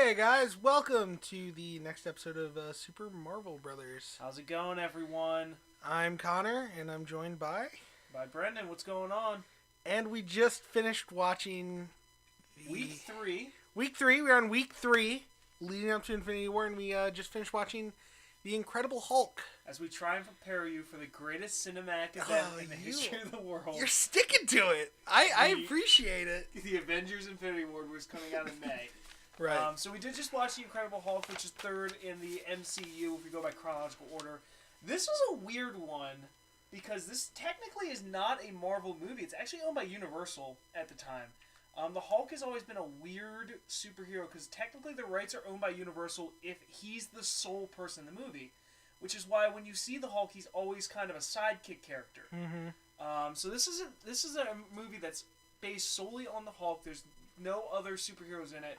Hey guys, welcome to the next episode of Super Marvel Brothers. How's it going, everyone? I'm Connor, and I'm joined by... By Brendon. What's going on? And we just finished watching... Week 3. Week 3, we're on week 3, leading up to Infinity War, and we just finished watching The Incredible Hulk. As we try and prepare you for the greatest cinematic event in the history of the world. You're sticking to it. I appreciate it. The Avengers Infinity War was coming out in May. Right. So we did just watch The Incredible Hulk, which is third in the MCU if we go by chronological order. This was a weird one because this technically is not a Marvel movie. It's actually owned by Universal at the time. The Hulk has always been a weird superhero because technically the rights are owned by Universal if he's the sole person in the movie. Which is why when you see the Hulk, he's always kind of a sidekick character. Mm-hmm. So this is a movie that's based solely on the Hulk. There's no other superheroes in it.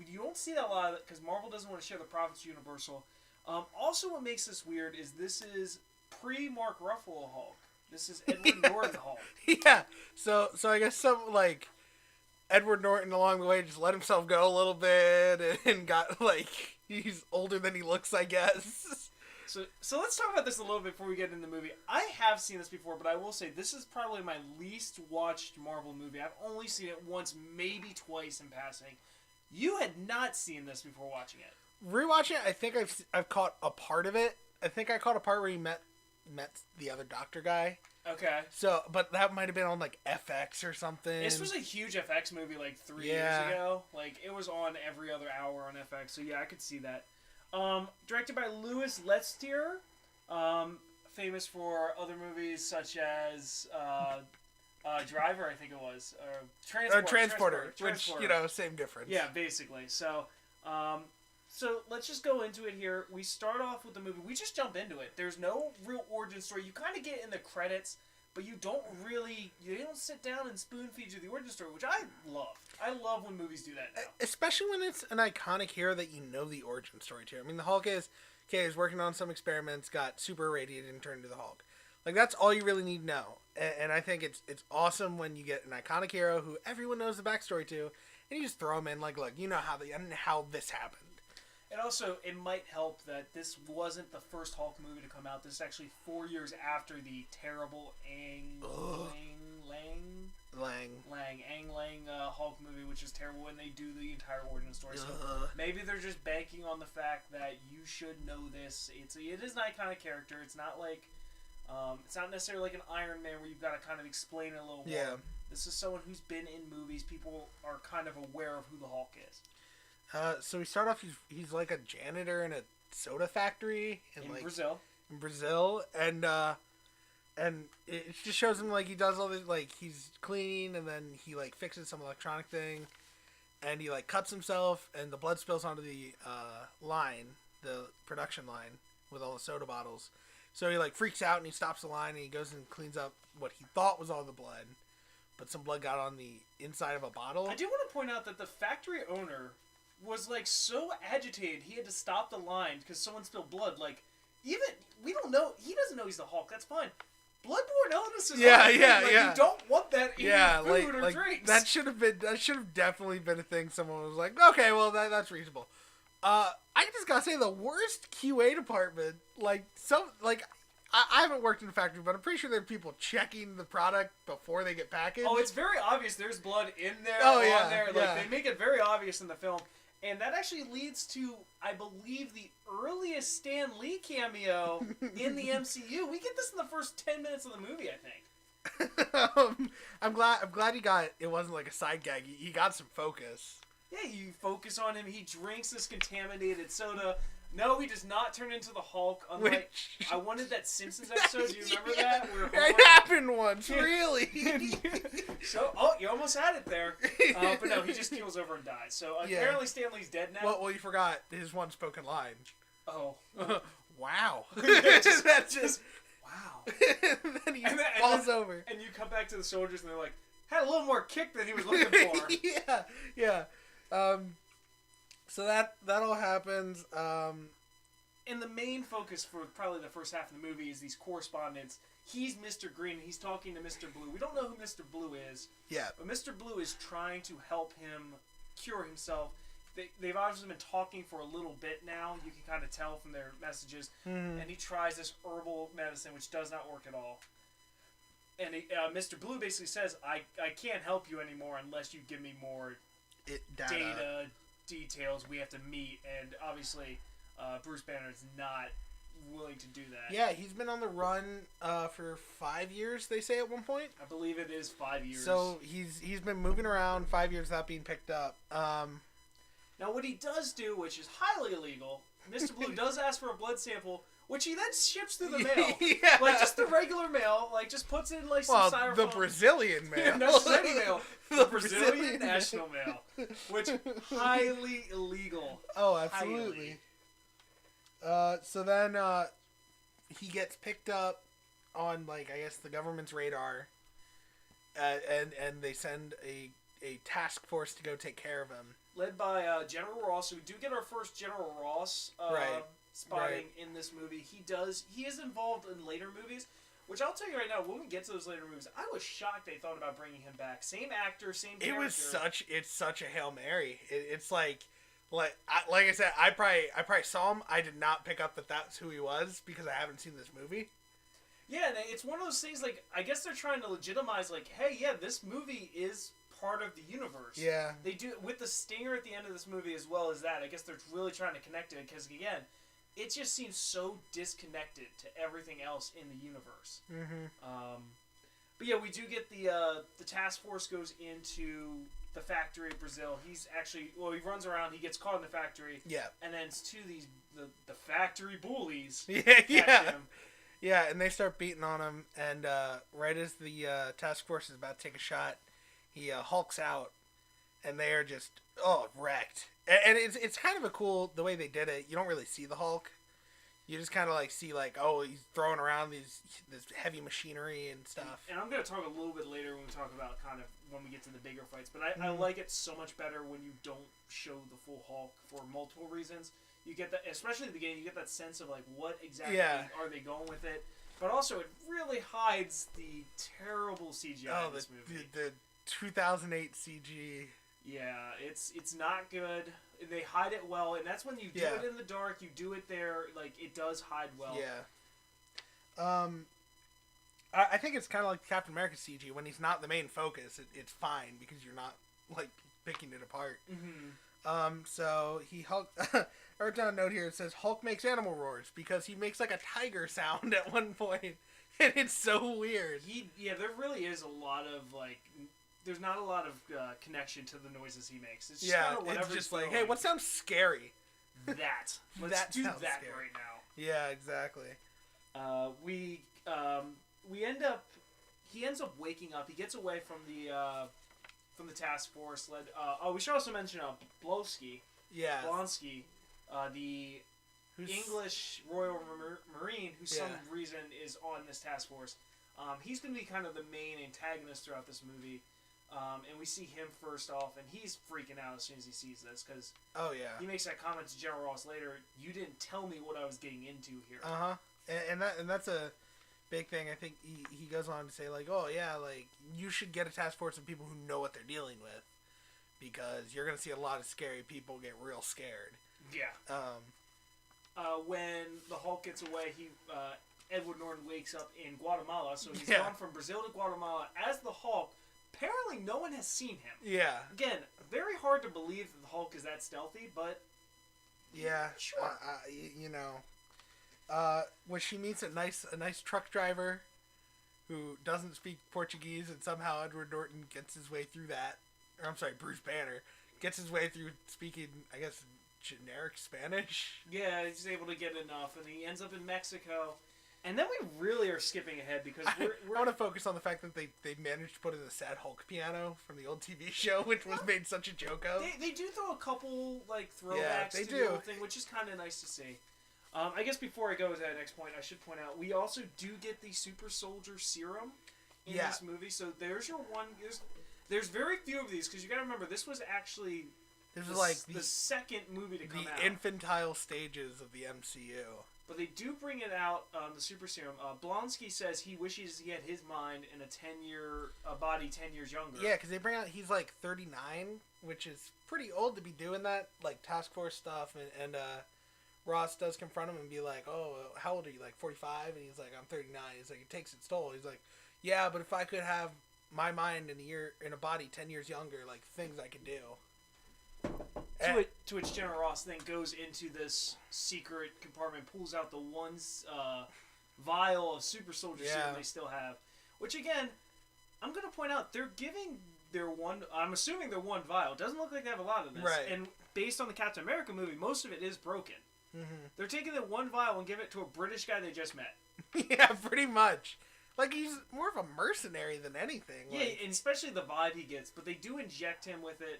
You don't see that a lot because Marvel doesn't want to share the profits to Universal. Also, what makes this weird is this is pre-Mark Ruffalo Hulk. This is Edward Norton Hulk. Yeah. So I guess some Edward Norton along the way just let himself go a little bit and got he's older than he looks, I guess. So let's talk about this a little bit before we get into the movie. I have seen this before, but I will say this is probably my least watched Marvel movie. I've only seen it once, maybe twice in passing. You had not seen this before watching it. Rewatching it, I think I've caught a part of it. I think I caught a part where he met the other doctor guy. Okay. So, but that might have been on FX or something. This was a huge FX movie 3 years ago. It was on every other hour on FX. So yeah, I could see that. Directed by Louis Leterrier, famous for other movies such as Driver, I think it was, Transporter, which same difference. Yeah, basically. So let's just go into it here. We start off with the movie. We just jump into it. There's no real origin story. You kind of get in the credits, but you don't sit down and spoon feed you the origin story, which I love. I love when movies do that now. Especially when it's an iconic hero that you know the origin story to. I mean, the Hulk is working on some experiments, got super irradiated and turned into the Hulk. That's all you really need to know. And I think it's awesome when you get an iconic hero who everyone knows the backstory to, and you just throw him in look, you know how this happened. And also, it might help that this wasn't the first Hulk movie to come out. This is actually 4 years after the terrible Ang Lang Hulk movie, which is terrible when they do the entire origin story. So maybe they're just banking on the fact that you should know this. It is an iconic character. It's not it's not necessarily like an Iron Man where you've got to kind of explain it a little more. Yeah. This is someone who's been in movies. People are kind of aware of who the Hulk is. So we start off. He's like a janitor in a soda factory in Brazil. In Brazil, and it just shows him he does all this. He's cleaning, and then he fixes some electronic thing, and he cuts himself, and the blood spills onto the the production line with all the soda bottles. So he freaks out and he stops the line and he goes and cleans up what he thought was all the blood, but some blood got on the inside of a bottle. I do want to point out that the factory owner was so agitated he had to stop the line because someone spilled blood. Even we don't know, he doesn't know he's the Hulk. That's fine. Bloodborne illness is yeah. You don't want that in your food or drinks. That should have definitely been a thing. Someone was like, okay, well that's reasonable. I just gotta say the worst QA department. I haven't worked in a factory, but I'm pretty sure there are people checking the product before they get packaged. Oh, it's very obvious. There's blood in there. Oh on yeah, there. yeah. They make it very obvious in the film. And that actually leads to, I believe, the earliest Stan Lee cameo in the MCU. We get this in the first 10 minutes of the movie, I think. I'm glad he got it. It wasn't a side gag. He got some focus. Yeah, you focus on him. He drinks this contaminated soda. No, he does not turn into the Hulk. Unlike, I wanted that Simpsons episode. Do you remember that? Where it happened once, really. You almost had it there. But no, he just keels over and dies. So apparently Stanley's dead now. Well, you forgot his one spoken line. Oh. Wow. That's just, wow. and then he falls over. And you come back to the soldiers and they're like, had a little more kick than he was looking for. Yeah. So that all happens. And the main focus for probably the first half of the movie is these correspondents. He's Mr. Green. He's talking to Mr. Blue. We don't know who Mr. Blue is. Yeah. But Mr. Blue is trying to help him cure himself. they've obviously been talking for a little bit now. You can kind of tell from their messages. Mm. And he tries this herbal medicine, which does not work at all. And Mr. Blue basically says, I can't help you anymore unless you give me more data, details. We have to meet. And obviously, Bruce Banner is not willing to do that. Yeah, he's been on the run for 5 years, they say at one point. I believe it is 5 years. So he's been moving around 5 years without being picked up. Now, what he does do, which is highly illegal, Mr. Blue does ask for a blood sample, which he then ships through the mail. Yeah. Like, just the regular mail, like, just puts it in, like, some styrofoam. The Brazilian mail. Not just any mail. The Brazilian national mail. Which, highly illegal. Oh, absolutely. So then, he gets picked up on, like, I guess the government's radar, and they send a task force to go take care of him. Led by General Ross. So we do get our first General Ross spotting in this movie. He is involved in later movies, which I'll tell you right now, when we get to those later movies, I was shocked they thought about bringing him back. Same actor, same character. It's such a Hail Mary. It's like I said, I probably saw him. I did not pick up that that's who he was because I haven't seen this movie. Yeah, and it's one of those things, like, I guess they're trying to legitimize, like, hey, yeah, this movie is part of the universe. Yeah. They do, with the stinger at the end of this movie as well as that, I guess they're really trying to connect it, because, again, it just seems so disconnected to everything else in the universe. Mm-hmm. But yeah, we do get the task force goes into the factory in Brazil. He's actually, he runs around, he gets caught in the factory. Yeah. And then it's the factory bullies. Yeah. Him. Yeah, and they start beating on him, and right as the task force is about to take a shot, he hulks out, and they are just wrecked. And it's kind of a cool the way they did it. You don't really see the Hulk. You just kind of like see he's throwing around this heavy machinery and stuff. And I'm gonna talk a little bit later when we talk about kind of when we get to the bigger fights. But I like it so much better when you don't show the full Hulk for multiple reasons. You get that, especially at the beginning, you get that sense of like what exactly are they going with it. But also, it really hides the terrible CGI in this movie. The 2008 CG. Yeah, it's not good. They hide it well, and that's when you do it in the dark. You do it there, like it does hide well. Yeah. I think it's kind of like Captain America CG. When he's not the main focus, it's fine because you're not like picking it apart. Mm-hmm. So Hulk. I wrote down a note here. It says Hulk makes animal roars because he makes like a tiger sound at one point, and it's so weird. There really is a lot of like. There's not a lot of connection to the noises he makes. It's just kind of whatever. It's just like, hey, what sounds scary? That. Let's do that scary right now. Yeah, exactly. We end up. He ends up waking up. He gets away from the task force. We should also mention Blonsky. Yeah. Blonsky, the English Royal Marine, who some reason is on this task force. He's going to be kind of the main antagonist throughout this movie. And we see him first off, and he's freaking out as soon as he sees this, because he makes that comment to General Ross later, you didn't tell me what I was getting into here. Uh-huh. And that's a big thing. I think he goes on to say, like, you should get a task force of people who know what they're dealing with, because you're going to see a lot of scary people get real scared. Yeah. When the Hulk gets away, Edward Norton wakes up in Guatemala, so he's gone from Brazil to Guatemala as the Hulk. Apparently, no one has seen him. Yeah. Again, very hard to believe that the Hulk is that stealthy, but sure. When she meets a nice truck driver who doesn't speak Portuguese, and somehow Edward Norton gets his way through that. Or I'm sorry, Bruce Banner gets his way through speaking, I guess, generic Spanish. Yeah, he's able to get enough, and he ends up in Mexico. And then we really are skipping ahead because I want to focus on the fact that they managed to put in a sad Hulk piano from the old TV show, which was made such a joke of. They do throw a couple like throwbacks to the old thing, which is kind of nice to see. I guess before I go to that next point, I should point out we also do get the super soldier serum in this movie. So there's your one. There's very few of these because you got to remember this was like the second movie to come out. The infantile stages of the MCU. But they do bring it out, the super serum. Blonsky says he wishes he had his mind in a body 10 years younger. Yeah, because they bring out, he's like 39, which is pretty old to be doing that, like task force stuff, and Ross does confront him and be like, oh, how old are you, like 45? And he's like, I'm 39. He's like, it takes its toll. He's like, yeah, but if I could have my mind in a body 10 years younger, like things I could do. To which General Ross then goes into this secret compartment, pulls out the one vial of super soldier serum they still have. Which again, I'm going to point out, they're giving their one, I'm assuming their one vial. Doesn't look like they have a lot of this. Right. And based on the Captain America movie, most of it is broken. Mm-hmm. They're taking the one vial and giving it to a British guy they just met. Yeah, pretty much. Like, he's more of a mercenary than anything. Yeah, and especially the vibe he gets. But they do inject him with it.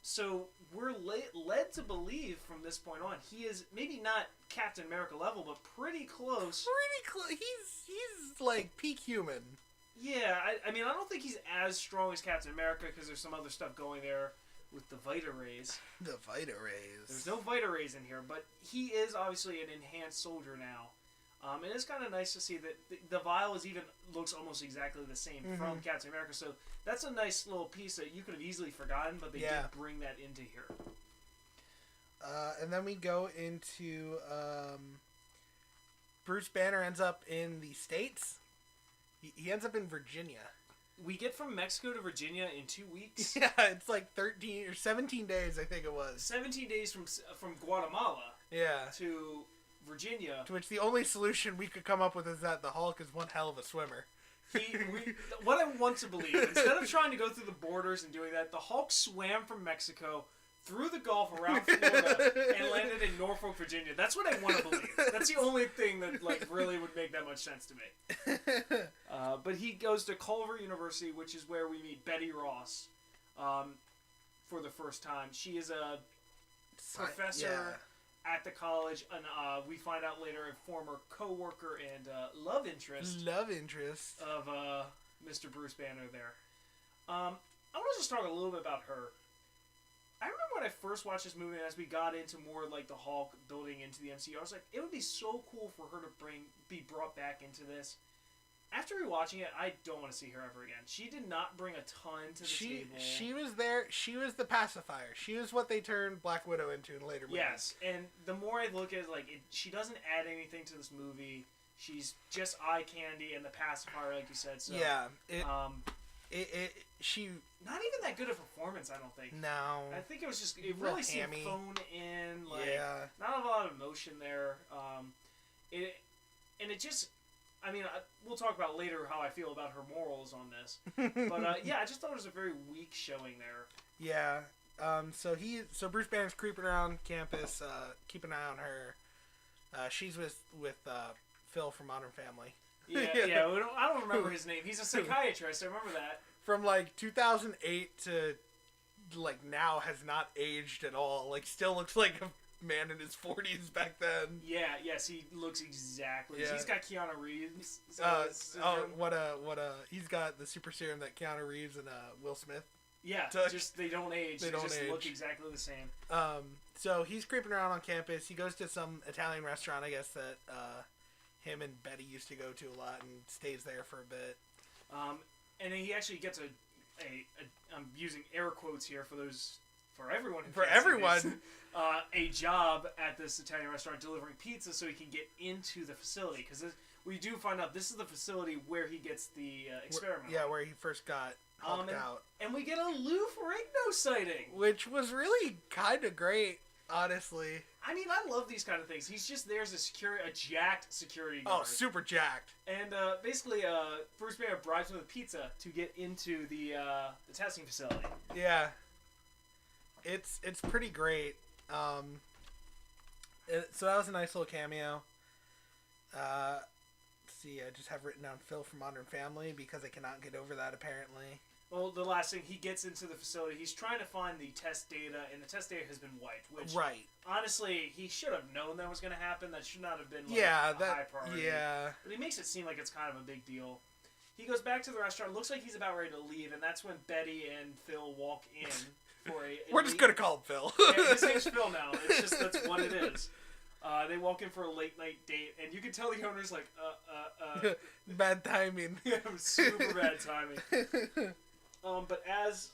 So we're led to believe from this point on, he is maybe not Captain America level, but pretty close. Pretty close. He's like peak human. Yeah, I mean, I don't think he's as strong as Captain America because there's some other stuff going there with the Vita Rays. The Vita Rays. There's no Vita Rays in here, but he is obviously an enhanced soldier now. And it's kind of nice to see that the vial looks almost exactly the same from Captain America. So that's a nice little piece that you could have easily forgotten, but they did bring that into here. And then we go into Bruce Banner ends up in the States. He ends up in Virginia. We get from Mexico to Virginia in 2 weeks. Yeah, it's like 13 or 17 days, I think it was. 17 days from Guatemala. Yeah. To Virginia. To which the only solution we could come up with is that the Hulk is one hell of a swimmer. What I want to believe, instead of trying to go through the borders and doing that, the Hulk swam from Mexico through the Gulf around Florida and landed in Norfolk, Virginia. That's what I want to believe. That's the only thing that really would make that much sense to me. But he goes to Culver University, which is where we meet Betty Ross for the first time. She is a professor at the college, and we find out later a former co-worker and love interest of Mr. Bruce Banner there. I want to just talk a little bit about her. I remember when I first watched this movie, and as we got into more like the Hulk building into the MCU, I was like, it would be so cool for her to be brought back into this. After rewatching it, I don't want to see her ever again. She did not bring a ton to the table. She was there. She was the pacifier. She was what they turned Black Widow into in later movies. Yes, and the more I look at it, she doesn't add anything to this movie. She's just eye candy and the pacifier, like you said. So, yeah. She not even that good a performance, I don't think. No. I think it was just really seemed phoned in. Not a lot of emotion there. It just. I mean, we'll talk about later how I feel about her morals on this. But, I just thought it was a very weak showing there. Yeah. So Bruce Banner's creeping around campus, keeping an eye on her. She's with Phil from Modern Family. Yeah. I don't remember his name. He's a psychiatrist. I remember that. From, 2008 to, now has not aged at all. Still looks like a man in his 40s back then. Yes, he looks exactly. Yeah. He's got Keanu Reeves. He's got the super serum that Keanu Reeves and Will Smith. Yeah, took. Just they don't age. They just look exactly the same. So he's creeping around on campus. He goes to some Italian restaurant, I guess, that him and Betty used to go to a lot, and stays there for a bit. And then he actually gets a I'm using air quotes here for everyone. A job at this Italian restaurant delivering pizza so he can get into the facility. Because we do find out this is the facility where he gets the experiment. Where he first got hulked out. And we get a Lou Ferrigno sighting. Which was really kind of great, honestly. I mean, I love these kind of things. He's just there as a jacked security guard. Oh, super jacked. And basically, Bruce Banner bribes him with pizza to get into the testing facility. Yeah. It's pretty great. So that was a nice little cameo. Let's see, I just have written down Phil from Modern Family because I cannot get over that, apparently. Well, the last thing, he gets into the facility. He's trying to find the test data, and the test data has been wiped. Which, honestly, he should have known that was going to happen. That should not have been a high priority. Yeah. But he makes it seem like it's kind of a big deal. He goes back to the restaurant. Looks like he's about ready to leave, and that's when Betty and Phil walk in. We're just going to call him Phil. Yeah, his name's Phil now. It's just, that's what it is. They walk in for a late night date, and you can tell the owner's like, Bad timing. super bad timing. But as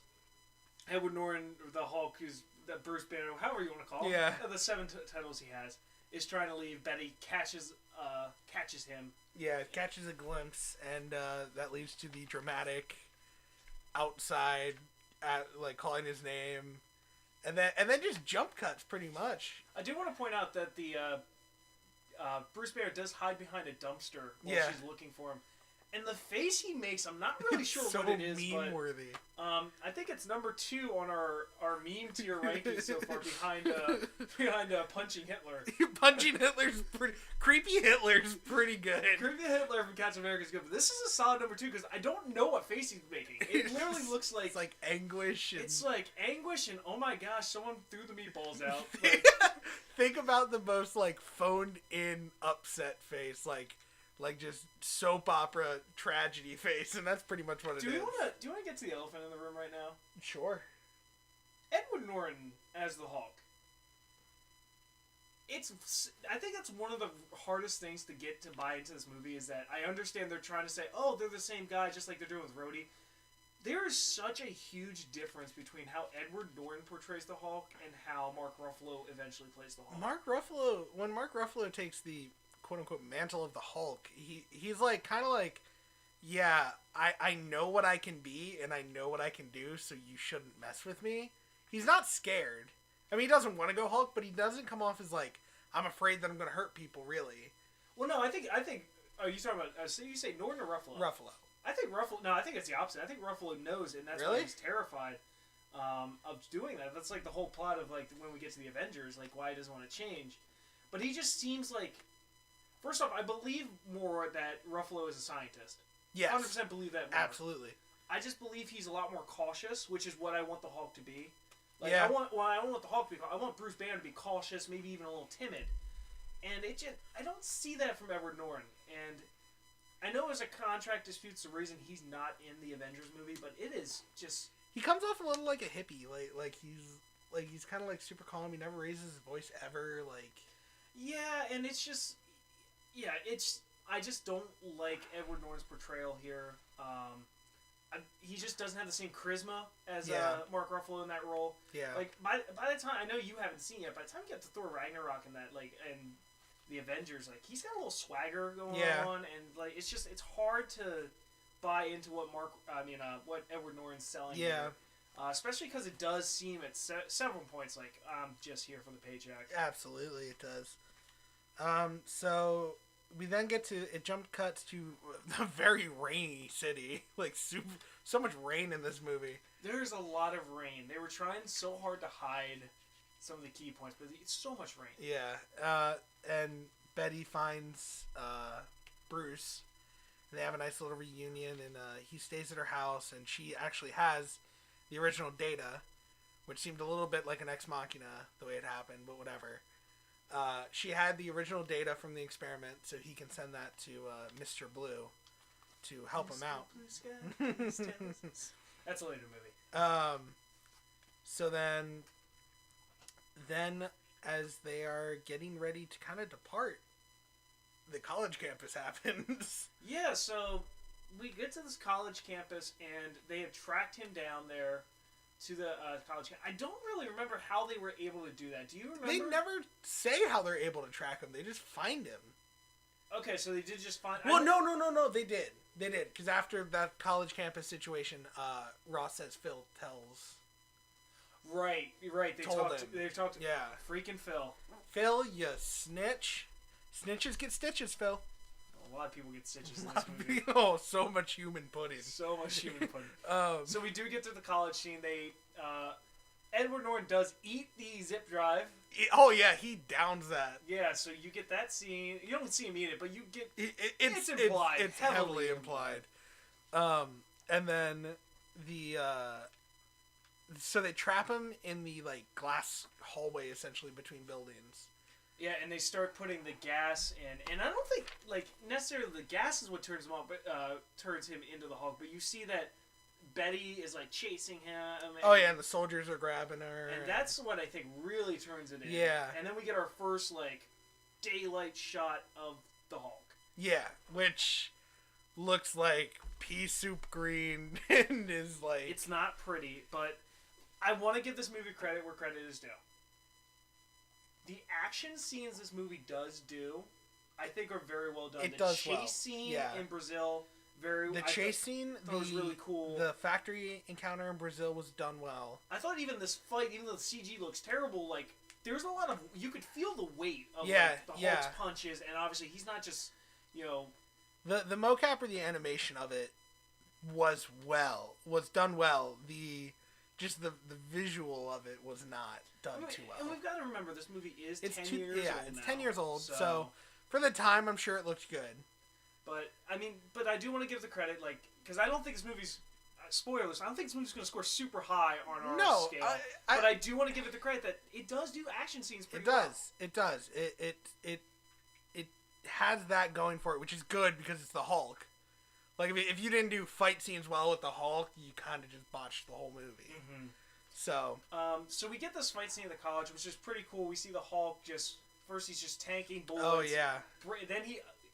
Edward Norton, the Hulk, who's the Bruce Banner, however you want to call him, the 7 titles he has, is trying to leave. Betty catches him. Yeah, catches a glimpse, and that leads to the dramatic outside, calling his name, and then just jump cuts pretty much. I do want to point out that the Bruce Banner does hide behind a dumpster while she's looking for him. And the face he makes, I'm not really sure so what it is, meme-worthy. But I think it's number 2 on our meme tier ranking so far, behind punching Hitler. Punching Hitler's pretty creepy. Hitler's pretty good. Creepy Hitler from Captain America's good, but this is a solid number 2 because I don't know what face he's making. It literally looks like it's like anguish. It's like anguish and oh my gosh, someone threw the meatballs out. Think about the most phoned in upset face, like just soap opera tragedy face, and that's pretty much what it is. Do you want to get to the elephant in the room right now? Sure. Edward Norton as the Hulk. I think that's one of the hardest things to get to buy into this movie is that I understand they're trying to say, oh, they're the same guy, just like they're doing with Rhodey. There is such a huge difference between how Edward Norton portrays the Hulk and how Mark Ruffalo eventually plays the Hulk. When Mark Ruffalo takes the quote-unquote mantle of the Hulk, he's kind of yeah, I know what I can be and I know what I can do, so you shouldn't mess with me. He's not scared. I mean, he doesn't want to go Hulk, but he doesn't come off as I'm afraid that I'm going to hurt people, really. Well, no, I think are you talking about, so you say Norton or Ruffalo? Ruffalo. I think it's the opposite. I think Ruffalo knows it, and that's why he's terrified of doing that. That's the whole plot of when we get to the Avengers, why he doesn't want to change. But he just seems first off, I believe more that Ruffalo is a scientist. Yes. 100% believe that more. Absolutely. I just believe he's a lot more cautious, which is what I want the Hulk to be. I don't want the Hulk to be. I want Bruce Banner to be cautious, maybe even a little timid. And I don't see that from Edward Norton. And I know it's a contract dispute's the reason he's not in the Avengers movie, but it is just... He comes off a little like a hippie. He's kind of super calm. He never raises his voice ever. Yeah, and it's just... Yeah, I just don't like Edward Norton's portrayal here. He just doesn't have the same charisma as Mark Ruffalo in that role. Yeah. By the time, I know you haven't seen it, by the time you get to Thor Ragnarok and that, and the Avengers, he's got a little swagger going on, and it's hard to buy into what what Edward Norton's selling. Yeah. Here. Especially because it does seem at several points I'm just here for the paycheck. Absolutely, it does. So we then get to it. Jump cuts to the very rainy city. So much rain in this movie. There's a lot of rain. They were trying so hard to hide some of the key points, but it's so much rain. Yeah. And Betty finds Bruce. And they have a nice little reunion, and he stays at her house, and she actually has the original data, which seemed a little bit like an ex machina the way it happened, but whatever. She had the original data from the experiment, so he can send that to Mr. Blue to help him out. That's a later movie. So then as they are getting ready to kind of depart, the college campus happens. Yeah, so we get to this college campus, and they have tracked him down there to the college campus. I don't really remember how they were able to do that. Do you remember? They never say how they're able to track him. They just find him. Okay, so they did just find... Well, no. They did. Because after that college campus situation, Ross says Phil tells... Right. They've talked. Yeah. Freaking Phil. Phil, you snitch. Snitches get stitches, Phil. A lot of people get stitches in this movie. Oh, so much human pudding. So much human pudding. So we do get to the college scene. Edward Norton does eat the zip drive. Oh, yeah, he downs that. Yeah, so you get that scene. You don't see him eat it, but you get... It's implied. It's heavily implied. And then so they trap him in the, glass hallway, essentially, between buildings. Yeah, and they start putting the gas in. And I don't think, necessarily the gas is what turns him on, but turns him into the Hulk. But you see that Betty is, chasing him. And the soldiers are grabbing her. And that's what I think really turns it in. Yeah. And then we get our first, daylight shot of the Hulk. Yeah, which looks like pea soup green and is like... It's not pretty, but I want to give this movie credit where credit is due. The action scenes this movie does do, I think, are very well done. It does chase well. scene Yeah. in Brazil, The chase scene was really cool. The factory encounter in Brazil was done well. I thought even this fight, even though the CG looks terrible, like, there's a lot of... You could feel the weight of the Hulk's punches, and obviously he's not just, The mocap or the animation of it was done well. The visual of it was not done too well. And we've got to remember, this movie is 10 years old. Yeah, it's 10 years old, so for the time, I'm sure it looked good. But I do want to give the credit, like, because I don't think this movie's spoilers. I don't think this movie's going to score super high on our scale. But I do want to give it the credit that it does do action scenes pretty well. It does. It has that going for it, which is good because it's the Hulk. Like, if you didn't do fight scenes well with the Hulk, you kind of just botched the whole movie. Mm-hmm. So we get this fight scene at the college, which is pretty cool. We see the Hulk first he's just tanking bullets. Oh, yeah. Then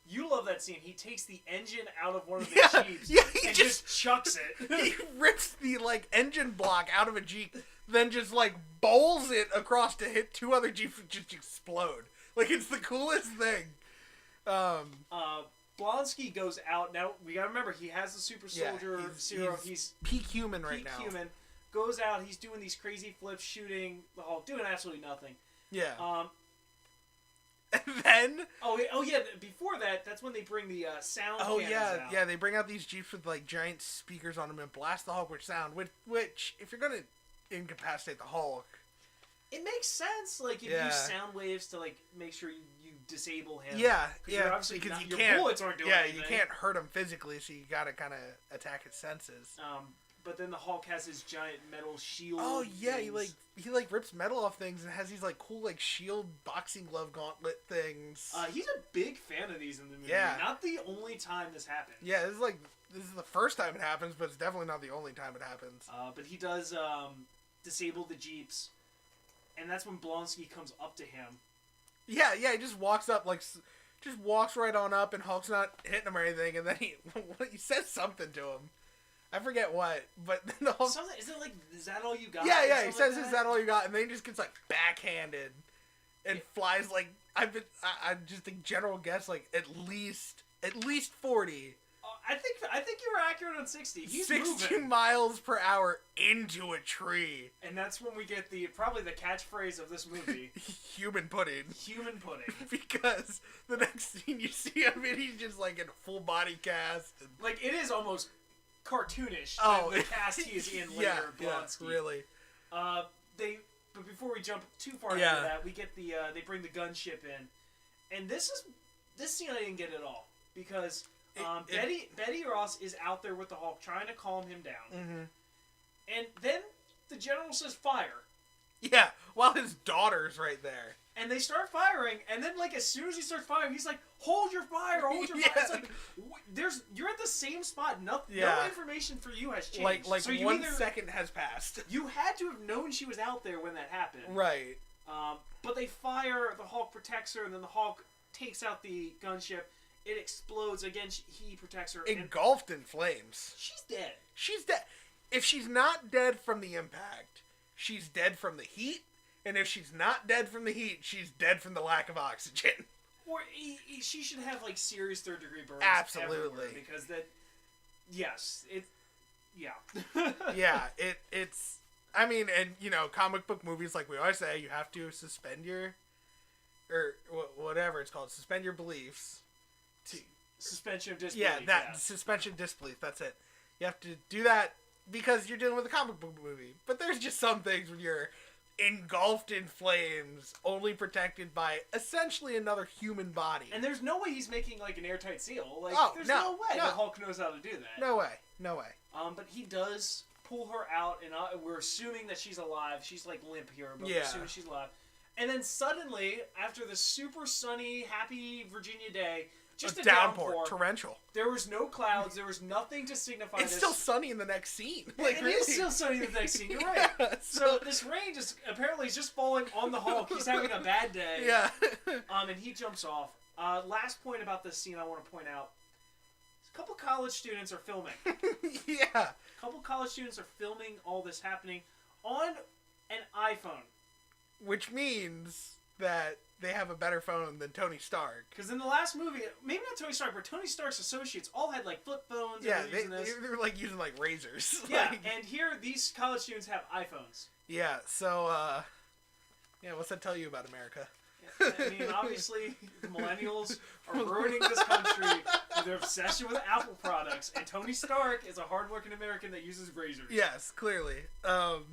you love that scene. He takes the engine out of one of the Jeeps and just chucks it. He rips the, engine block out of a Jeep, then just, bowls it across to hit two other Jeeps and just explode. It's the coolest thing. Blonsky goes out. Now, we gotta remember, he has the super soldier serum. He's peak human right now. Peak human. Goes out, he's doing these crazy flips, shooting the Hulk, doing absolutely nothing. Yeah. And then... Oh, yeah, before that, that's when they bring the sound cannons out. Yeah, they bring out these Jeeps with, giant speakers on them and blast the Hulk with sound, which if you're gonna incapacitate the Hulk... It makes sense, you use sound waves to, make sure you disable him. Yeah, because your bullets aren't doing anything. Yeah, you can't hurt him physically, so you gotta kind of attack his senses. But then the Hulk has his giant metal shield. Oh yeah, things. he rips metal off things and has these cool shield boxing glove gauntlet things. He's a big fan of these in the movie. Yeah. Not the only time this happens. Yeah, this is the first time it happens, but it's definitely not the only time it happens. But he does disable the Jeeps, and that's when Blonsky comes up to him. Yeah, he just walks up, just walks right on up, and Hulk's not hitting him or anything, and then he says something to him. I forget what, but then the Hulk... Is it is that all you got? Yeah, he says, is that all you got? And then he just gets, backhanded and flies, I just think general guess, at least 40. I think you were accurate on 60. He's 60 moving. miles per hour into a tree. And that's when we get probably the catchphrase of this movie. Human pudding. Human pudding. Because the next scene you see him in, he's just in a full body cast. And... it is almost cartoonish. The cast he is in later, Blonsky. Yeah, really. But before we jump too far into that, we get they bring the gunship in. And this scene I didn't get at all. Because... Betty Ross is out there with the Hulk trying to calm him down. Mm-hmm. And then the general says fire. Yeah, while his daughter's right there. And they start firing, and then as soon as he starts firing, he's like, hold your fire, hold your fire. It's you're at the same spot. No information for you has changed. So 1 second has passed. You had to have known she was out there when that happened. Right. But they fire, the Hulk protects her, and then the Hulk takes out the gunship. It explodes. Again, he protects her. Engulfed in flames. She's dead. She's dead. If she's not dead from the impact, she's dead from the heat. And if she's not dead from the heat, she's dead from the lack of oxygen. Or she should have, serious third-degree burns. Absolutely. Because that... Yes. Yeah. Yeah, it's... I mean, and, comic book movies, like we always say, you have to suspend your... Or whatever it's called. Suspend your beliefs. Suspension of disbelief. Yeah, suspension of disbelief. That's it. You have to do that because you're dealing with a comic book movie. But there's just some things when you're engulfed in flames, only protected by essentially another human body. And there's no way he's making an airtight seal. There's no way the Hulk knows how to do that. No way. But he does pull her out, and we're assuming that she's alive. She's limp here, but we're assuming she's alive. And then suddenly, after the super sunny, happy Virginia day, just a downpour, torrential. There was no clouds. There was nothing to signify it's this. still sunny in the next scene. Like, it really? is still sunny in the next scene. You're right. Yeah, so this rain just apparently is just falling on the Hulk. He's having a bad day. Yeah. And he jumps off. Last point about this scene I want to point out. A couple college students are filming. Yeah. A couple college students are filming all this happening on an iPhone. Which means that they have a better phone than Tony Stark. Because in the last movie, maybe not Tony Stark, but Tony Stark's associates all had like flip phones. Yeah, and they were like using like razors. Yeah, like, and here these college students have iPhones. Yeah, so yeah, what's that tell you about America? I mean, obviously, the millennials are ruining this country with their obsession with Apple products, and Tony Stark is a hardworking American that uses razors. Yes, clearly. And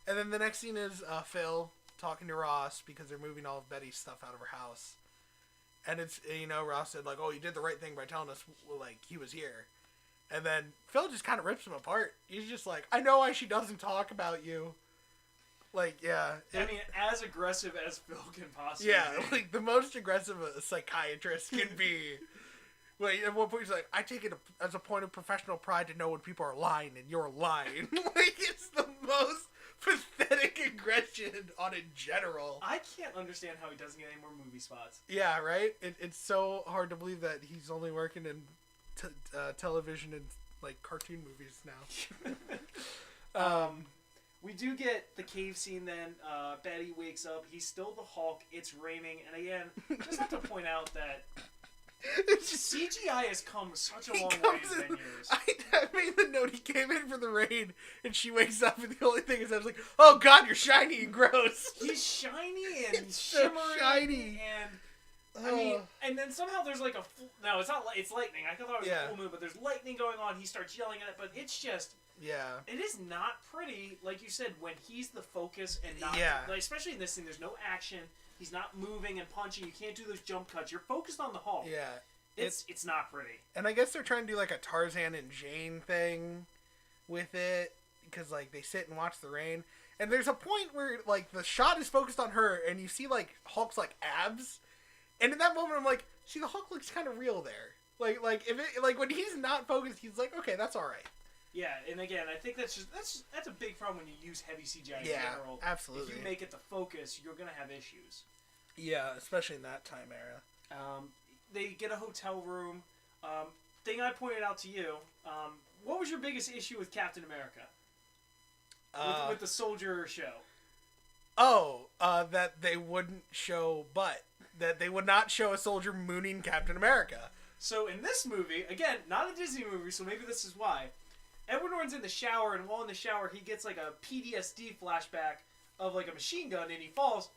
then the next scene is Phil talking to Ross because they're moving all of Betty's stuff out of her house. And it's, Ross said, like, oh, you did the right thing by telling us, like, he was here. And then Phil just kind of rips him apart. He's just like, I know why she doesn't talk about you. Like, yeah. I mean, as aggressive as Phil can possibly be. Like, the most aggressive a psychiatrist can be. Like, at one point he's like, I take it as a point of professional pride to know when people are lying, and you're lying. Like, it's the most pathetic aggression on in general. I can't understand how he doesn't get any more movie spots. Yeah, right? It's so hard to believe that he's only working in television and, like, cartoon movies now. We do get the cave scene then. Betty wakes up. He's still the Hulk. It's raining. And again, just have to point out that CGI has come such a long way in 10 years. I made the note, he came in for the rain, and she wakes up, and the only thing is I was like, oh god, you're shiny and gross. He's shiny and it's shimmering. So shiny. And, I mean, and then somehow there's like no, it's not, it's lightning. I thought it was a full moon, but there's lightning going on. He starts yelling at it, but it's just... Yeah. It is not pretty, like you said, when he's the focus and not... Yeah. Like, especially in this scene, there's no action. He's not moving and punching. You can't do those jump cuts. You're focused on the Hulk. Yeah. It's not pretty. And I guess they're trying to do like a Tarzan and Jane thing with it. Because, like, they sit and watch the rain. And there's a point where, like, the shot is focused on her and you see, like, Hulk's, like, abs. And in that moment, I'm like, see, the Hulk looks kind of real there. Like if it, like, when he's not focused, he's like, okay, that's all right. Yeah, and again, I think that's a big problem when you use heavy CGI in general. Absolutely. If you make it the focus, you're gonna have issues. Yeah, especially in that time era. They get a hotel room. Thing I pointed out to you. What was your biggest issue with Captain America? With the soldier show. That they wouldn't show butt. That they would not show a soldier mooning Captain America. So in this movie, again, not a Disney movie, so maybe this is why. Edward Norton's in the shower, and while in the shower, he gets like a PTSD flashback of like a machine gun, and he falls.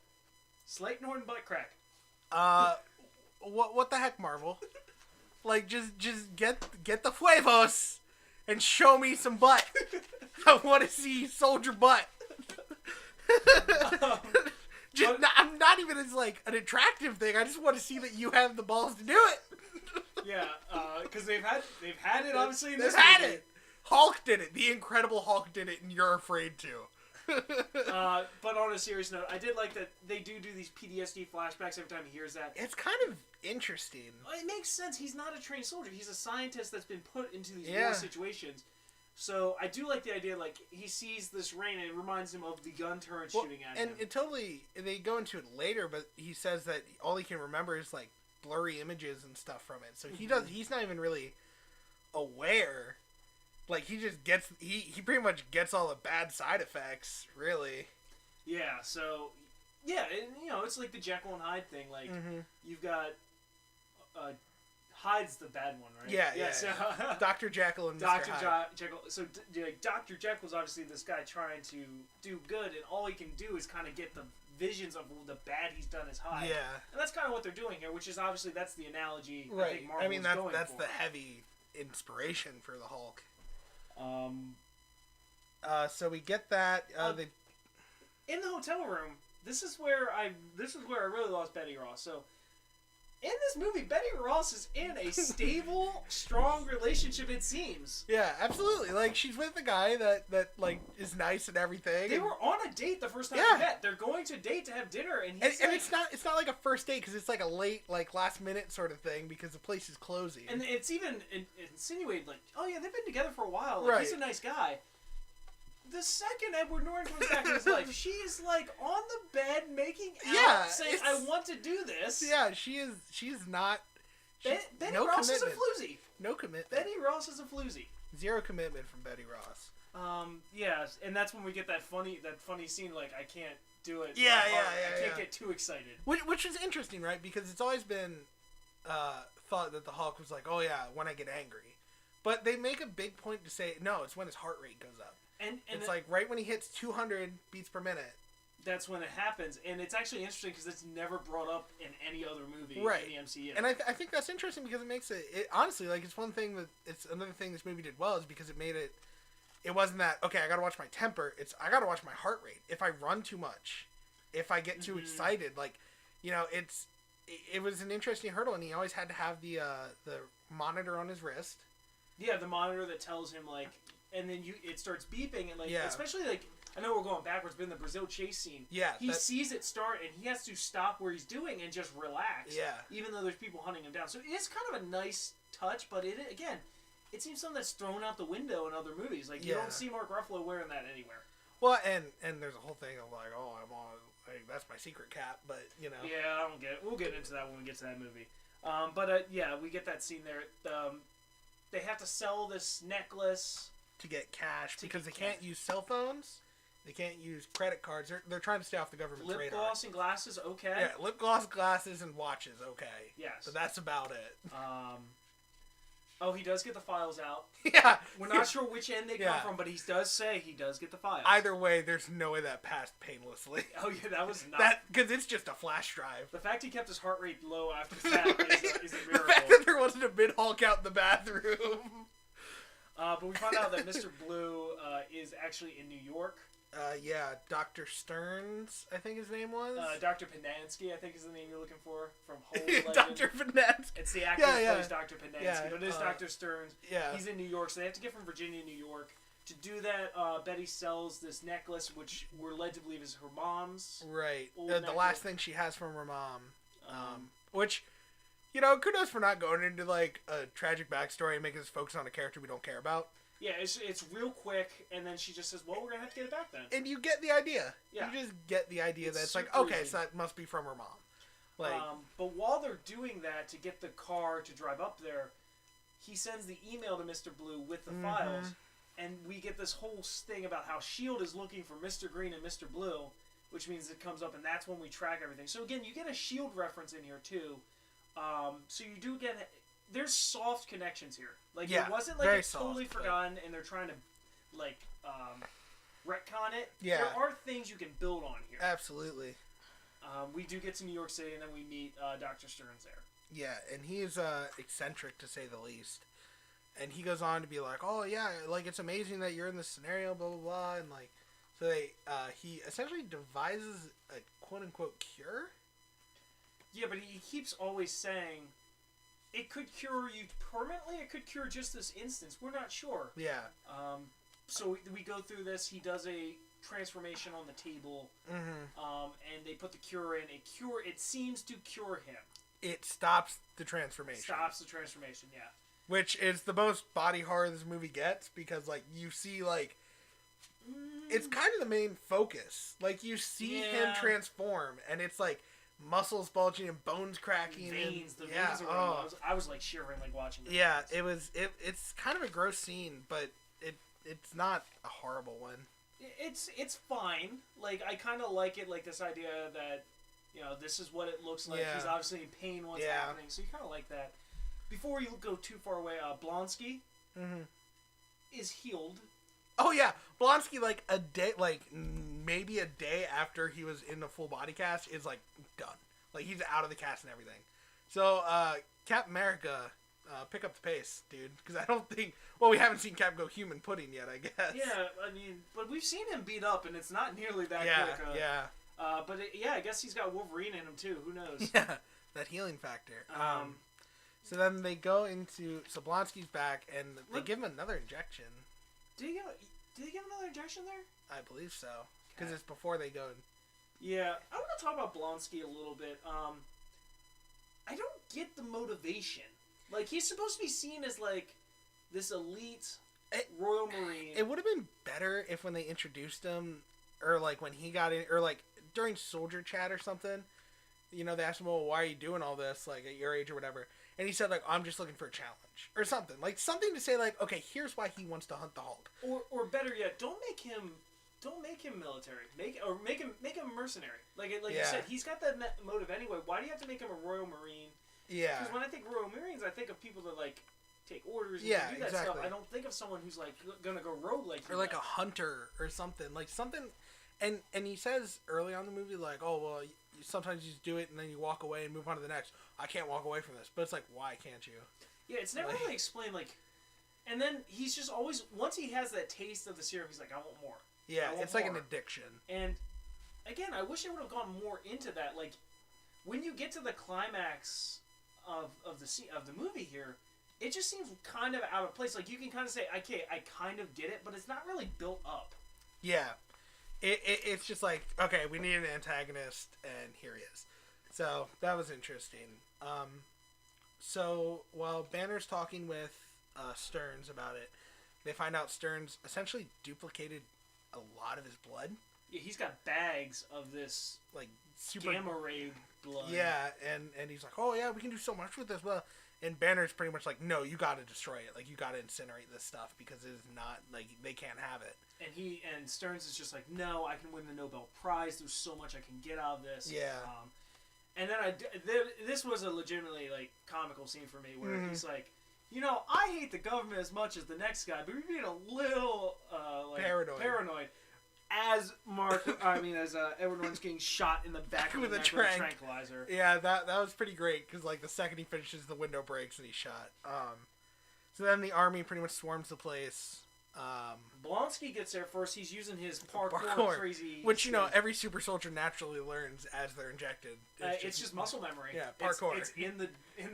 Slight Norton butt crack. What the heck, Marvel? Like, just get the huevos and show me some butt. I want to see soldier butt. I'm not even as like an attractive thing. I just want to see that you have the balls to do it. Yeah, because they've had it obviously in this movie. They've had it. Hulk did it. The Incredible Hulk did it, and you're afraid to. But on a serious note, I did like that they do these PTSD flashbacks every time he hears that. It's kind of interesting. Well, it makes sense. He's not a trained soldier. He's a scientist that's been put into these war situations. So I do like the idea, like, he sees this rain and it reminds him of the gun turret shooting at him. And it totally, they go into it later, but he says that all he can remember is, like, blurry images and stuff from it. So he's not even really aware. Like, he just gets, he pretty much gets all the bad side effects, really. Yeah, so, yeah, and, it's like the Jekyll and Hyde thing. Like, you've got, Hyde's the bad one, right? Yeah. So, Dr. Jekyll and Mr. Hyde. Jekyll. So, Dr. Jekyll's obviously this guy trying to do good, and all he can do is kind of get the visions of the bad he's done as Hyde. Yeah. And that's kind of what they're doing here, which is obviously, that's the analogy right. I think Marvel is going that's for. the heavy inspiration for the Hulk. So we get that. In the hotel room, this is where I really lost Betty Ross. So, in this this movie, Betty Ross is in a stable, strong relationship, it seems. Yeah, absolutely. Like, she's with the guy that like, is nice and everything. They were on a date the first time they met. They're going to date to have dinner, and he's and it's not like a first date, because it's like a late, like, last minute sort of thing, because the place is closing. And it's even insinuated, like, oh yeah, they've been together for a while. Like, he's a nice guy. The second Edward Norton comes back in his life, she's like on the bed making out, saying, "I want to do this." Yeah, she's not. Betty Ross is a floozy. No commitment. Betty Ross is a floozy. Zero commitment from Betty Ross. Yeah, and that's when we get that funny scene. Like, I can't do it. Yeah. I can't get too excited. Which is interesting, right? Because it's always been thought that the Hulk was like, oh yeah, when I get angry, but they make a big point to say no, it's when his heart rate goes up. And it's like right when he hits 200 beats per minute. That's when it happens, and it's actually interesting because it's never brought up in any other movie in the MCU. And I think that's interesting because it makes it honestly, like, it's one thing that it's another thing this movie did well is because it made it wasn't that, okay, I gotta watch my temper, it's I gotta watch my heart rate. If I run too much, if I get too excited, like, you know, it was an interesting hurdle, and he always had to have the monitor on his wrist. Yeah, the monitor that tells him, like, and then it starts beeping, and, like, especially, like, I know we're going backwards, but in the Brazil chase scene, he sees it start, and he has to stop where he's doing and just relax. Yeah. Even though there's people hunting him down. So it is kind of a nice touch, but it seems something that's thrown out the window in other movies. Like, you don't see Mark Ruffalo wearing that anywhere. Well, and there's a whole thing of, like, oh, I'm on, like, that's my secret cap, but, you know. Yeah, I don't get it. We'll get into that when we get to that movie. But we get that scene there. They have to sell this necklace to get cash because they can't use cell phones. They can't use credit cards. They're trying to stay off the government's radar. Lip gloss and glasses, okay. Yeah, lip gloss, glasses, and watches, okay. Yes. But that's about it. He does get the files out. Yeah. We're not sure which end they come from, but he does say he does get the files. Either way, there's no way that passed painlessly. Oh, yeah, that was not... Because it's just a flash drive. The fact he kept his heart rate low after that is a miracle. The fact that there wasn't a mid-Hulk out in the bathroom. But we find out that Mr. Blue is actually in New York. Dr. Stearns, I think his name was. Dr. Pendanski, I think is the name you're looking for, from Hold Legend. Dr. Pendanski. It's the actor who plays Dr. Pendanski, but it is Dr. Stearns. Yeah. He's in New York, so they have to get from Virginia to New York. To do that, Betty sells this necklace, which we're led to believe is her mom's. Right. The last thing she has from her mom. Which, you know, kudos for not going into, like, a tragic backstory and making us focus on a character we don't care about. Yeah, it's real quick, and then she just says, well, we're going to have to get it back then. And you get the idea. Yeah. You just get the idea that it's like, okay, so that must be from her mom. Like, but while they're doing that to get the car to drive up there, he sends the email to Mr. Blue with the files, and we get this whole thing about how S.H.I.E.L.D. is looking for Mr. Green and Mr. Blue, which means it comes up, and that's when we track everything. So again, you get a S.H.I.E.L.D. reference in here, too. So you do get... There's soft connections here. Like, it wasn't like it's totally forgotten and they're trying to, like, retcon it. Yeah. There are things you can build on here. Absolutely. We do get to New York City and then we meet Dr. Stearns there. Yeah, and he is eccentric, to say the least. And he goes on to be like, oh, yeah, like, it's amazing that you're in this scenario, blah, blah, blah. And, like, so he essentially devises a quote-unquote cure. Yeah, but he keeps always saying... It could cure you permanently. It could cure just this instance. We're not sure. Yeah. So we go through this. He does a transformation on the table. And they put the cure in. It seems to cure him. It stops the transformation. Yeah. Which is the most body horror this movie gets because, like, you see, like, it's kind of the main focus. Like, you see him transform, and it's like. Muscles bulging and bones cracking. Veins. The veins are I was like shivering like watching this. Yeah, it's kind of a gross scene, but it's not a horrible one. It's fine. Like, I kind of like it, like this idea that, you know, this is what it looks like. He's obviously in pain while it's happening, so you kind of like that. Before you go too far away, Blonsky is healed. Oh yeah, Blonsky, like a day, like maybe a day after he was in the full body cast, is like done. Like he's out of the cast and everything. So Cap America, pick up the pace, dude, because I don't think. Well, we haven't seen Cap go human pudding yet, I guess. Yeah, I mean, but we've seen him beat up, and it's not nearly that quick. Yeah. But I guess he's got Wolverine in him too. Who knows? Yeah. That healing factor. So then they go into... So Blonsky's back, and they give him another injection. Did he give another injection there? I believe so. Because it's before they go... Yeah, I want to talk about Blonsky a little bit. I don't get the motivation. Like, he's supposed to be seen as, like, this elite Royal Marine. It would have been better if when they introduced him, or, like, when he got in... Or, like, during soldier chat or something, you know, they asked him, well, why are you doing all this, like, at your age or whatever? And he said, like, I'm just looking for a challenge. Or something. Like, something to say, like, okay, here's why he wants to hunt the Hulk. Or better yet, don't make him military. Make him a mercenary. Like you said, he's got that motive anyway. Why do you have to make him a Royal Marine? Yeah. Because when I think Royal Marines, I think of people that, like, take orders and do that stuff. I don't think of someone who's, like, gonna go rogue like or like a hunter or something. Like, something... And he says early on in the movie, like, oh, well, sometimes you just do it and then you walk away and move on to the next. I can't walk away from this. But it's like, why can't you? Yeah, it's never really explained, like... And then he's just always... Once he has that taste of the serum, he's like, I want more. Yeah, it's like an addiction. And, again, I wish I would have gone more into that. Like, when you get to the climax of the movie here, it just seems kind of out of place. Like, you can kind of say, okay, I kind of get it, but it's not really built up. Yeah. It's just like, okay, we need an antagonist, and here he is. So, that was interesting. So, while Banner's talking with Stearns about it, they find out Stearns essentially duplicated a lot of his blood. Yeah, he's got bags of this, like, super gamma ray blood. Yeah, and he's like, oh, yeah, we can do so much with this. Well, and Banner's pretty much like, no, you got to destroy it. Like, you got to incinerate this stuff because it is not, like, they can't have it. And Stearns is just like, no, I can win the Nobel Prize. There's so much I can get out of this. Yeah. And then this was a legitimately, like, comical scene for me where he's like, you know, I hate the government as much as the next guy, but we're being a little like paranoid. As Edward Norton's getting shot in the back of the neck with a tranquilizer. Yeah, that was pretty great because, like, the second he finishes, the window breaks and he's shot. So then the army pretty much swarms the place. Blonsky gets there first. He's using his parkour crazy... Which, you know, every super soldier naturally learns as they're injected. It's just muscle memory. Yeah, parkour. It's in the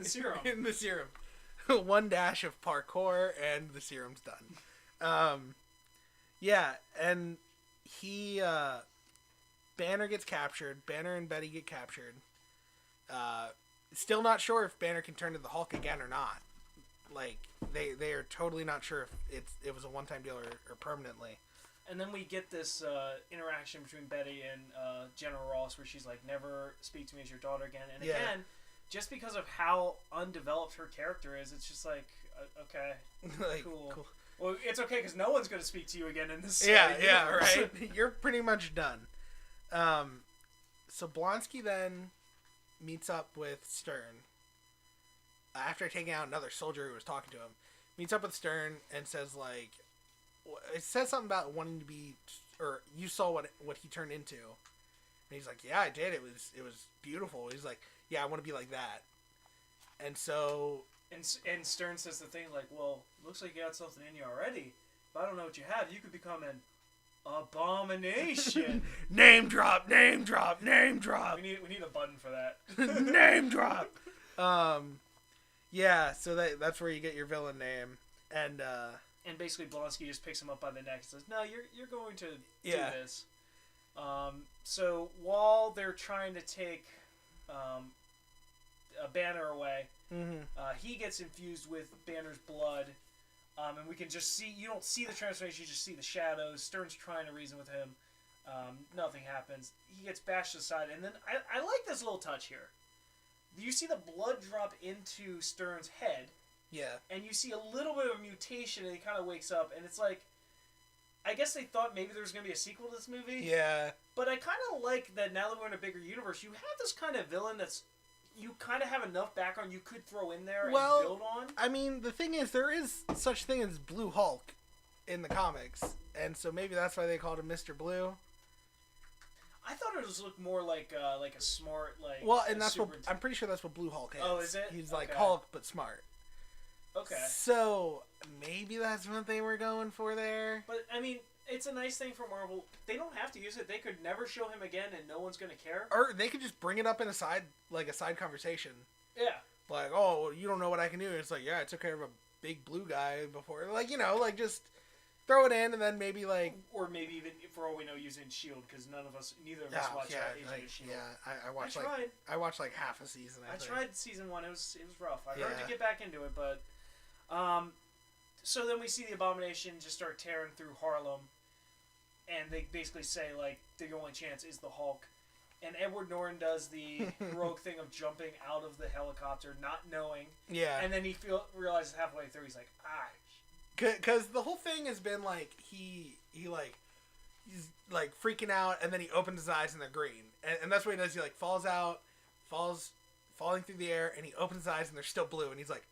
serum. In the serum. One dash of parkour and the serum's done. Yeah, and he... Banner gets captured. Banner and Betty get captured. Still not sure if Banner can turn to the Hulk again or not. Like, they are totally not sure if it was a one-time deal or permanently. And then we get this interaction between Betty and General Ross where she's like, never speak to me as your daughter again. And again, just because of how undeveloped her character is, it's just like, okay, like, cool. Well, it's okay because no one's going to speak to you again in this Yeah, right? You're pretty much done. So Blonsky then meets up with Stern. After taking out another soldier who was talking to him, meets up with Stern and says, like, it says something about wanting to be, or you saw what he turned into. And he's like, yeah, I did. It was beautiful. He's like, yeah, I want to be like that. And so... And Stern says the thing like, well, looks like you got something in you already. If I don't know what you have, you could become an abomination. Name drop, name drop, name drop. We need a button for that. Name drop. Yeah, so that's where you get your villain name, and basically Blonsky just picks him up by the neck and says, "No, you're going to do this." So while they're trying to take a Banner away, he gets infused with Banner's blood, and we can just see, you don't see the transformation, you just see the shadows. Stern's trying to reason with him. Nothing happens. He gets bashed aside, and then I like this little touch here. You see the blood drop into Stern's head. Yeah. And you see a little bit of mutation, and he kind of wakes up, and it's like, I guess they thought maybe there was going to be a sequel to this movie. Yeah. But I kind of like that now that we're in a bigger universe, you have this kind of villain that's, you kind of have enough background you could throw in there and build on. I mean, the thing is, there is such thing as Blue Hulk in the comics, and so maybe that's why they called him Mr. Blue. I thought it was looked more like a smart, like... Well, and that's what... I'm pretty sure that's what Blue Hulk is. Oh, is it? He's like Hulk, but smart. Okay. So, maybe that's what they were going for there. But, I mean, it's a nice thing for Marvel. They don't have to use it. They could never show him again, and no one's gonna care. Or they could just bring it up in a side conversation. Yeah. Like, oh, you don't know what I can do. And it's like, yeah, I took care of a big blue guy before. Like, like just throw it in and then maybe like... Or maybe even, for all we know, use it in S.H.I.E.L.D. because neither of us watched Agents of S.H.I.E.L.D. Yeah, I watched like half a season. I tried season 1. It was rough. I Yeah. heard to get back into it, but... So then we see the Abomination just start tearing through Harlem, and they basically say, like, the only chance is the Hulk. And Edward Norton does the heroic thing of jumping out of the helicopter, not knowing. Yeah. And then he realizes halfway through, he's like, ah. Because the whole thing has been, like, he's, like, freaking out, and then he opens his eyes, and they're green. And that's what he does. He, like, falling through the air, and he opens his eyes, and they're still blue. And he's like,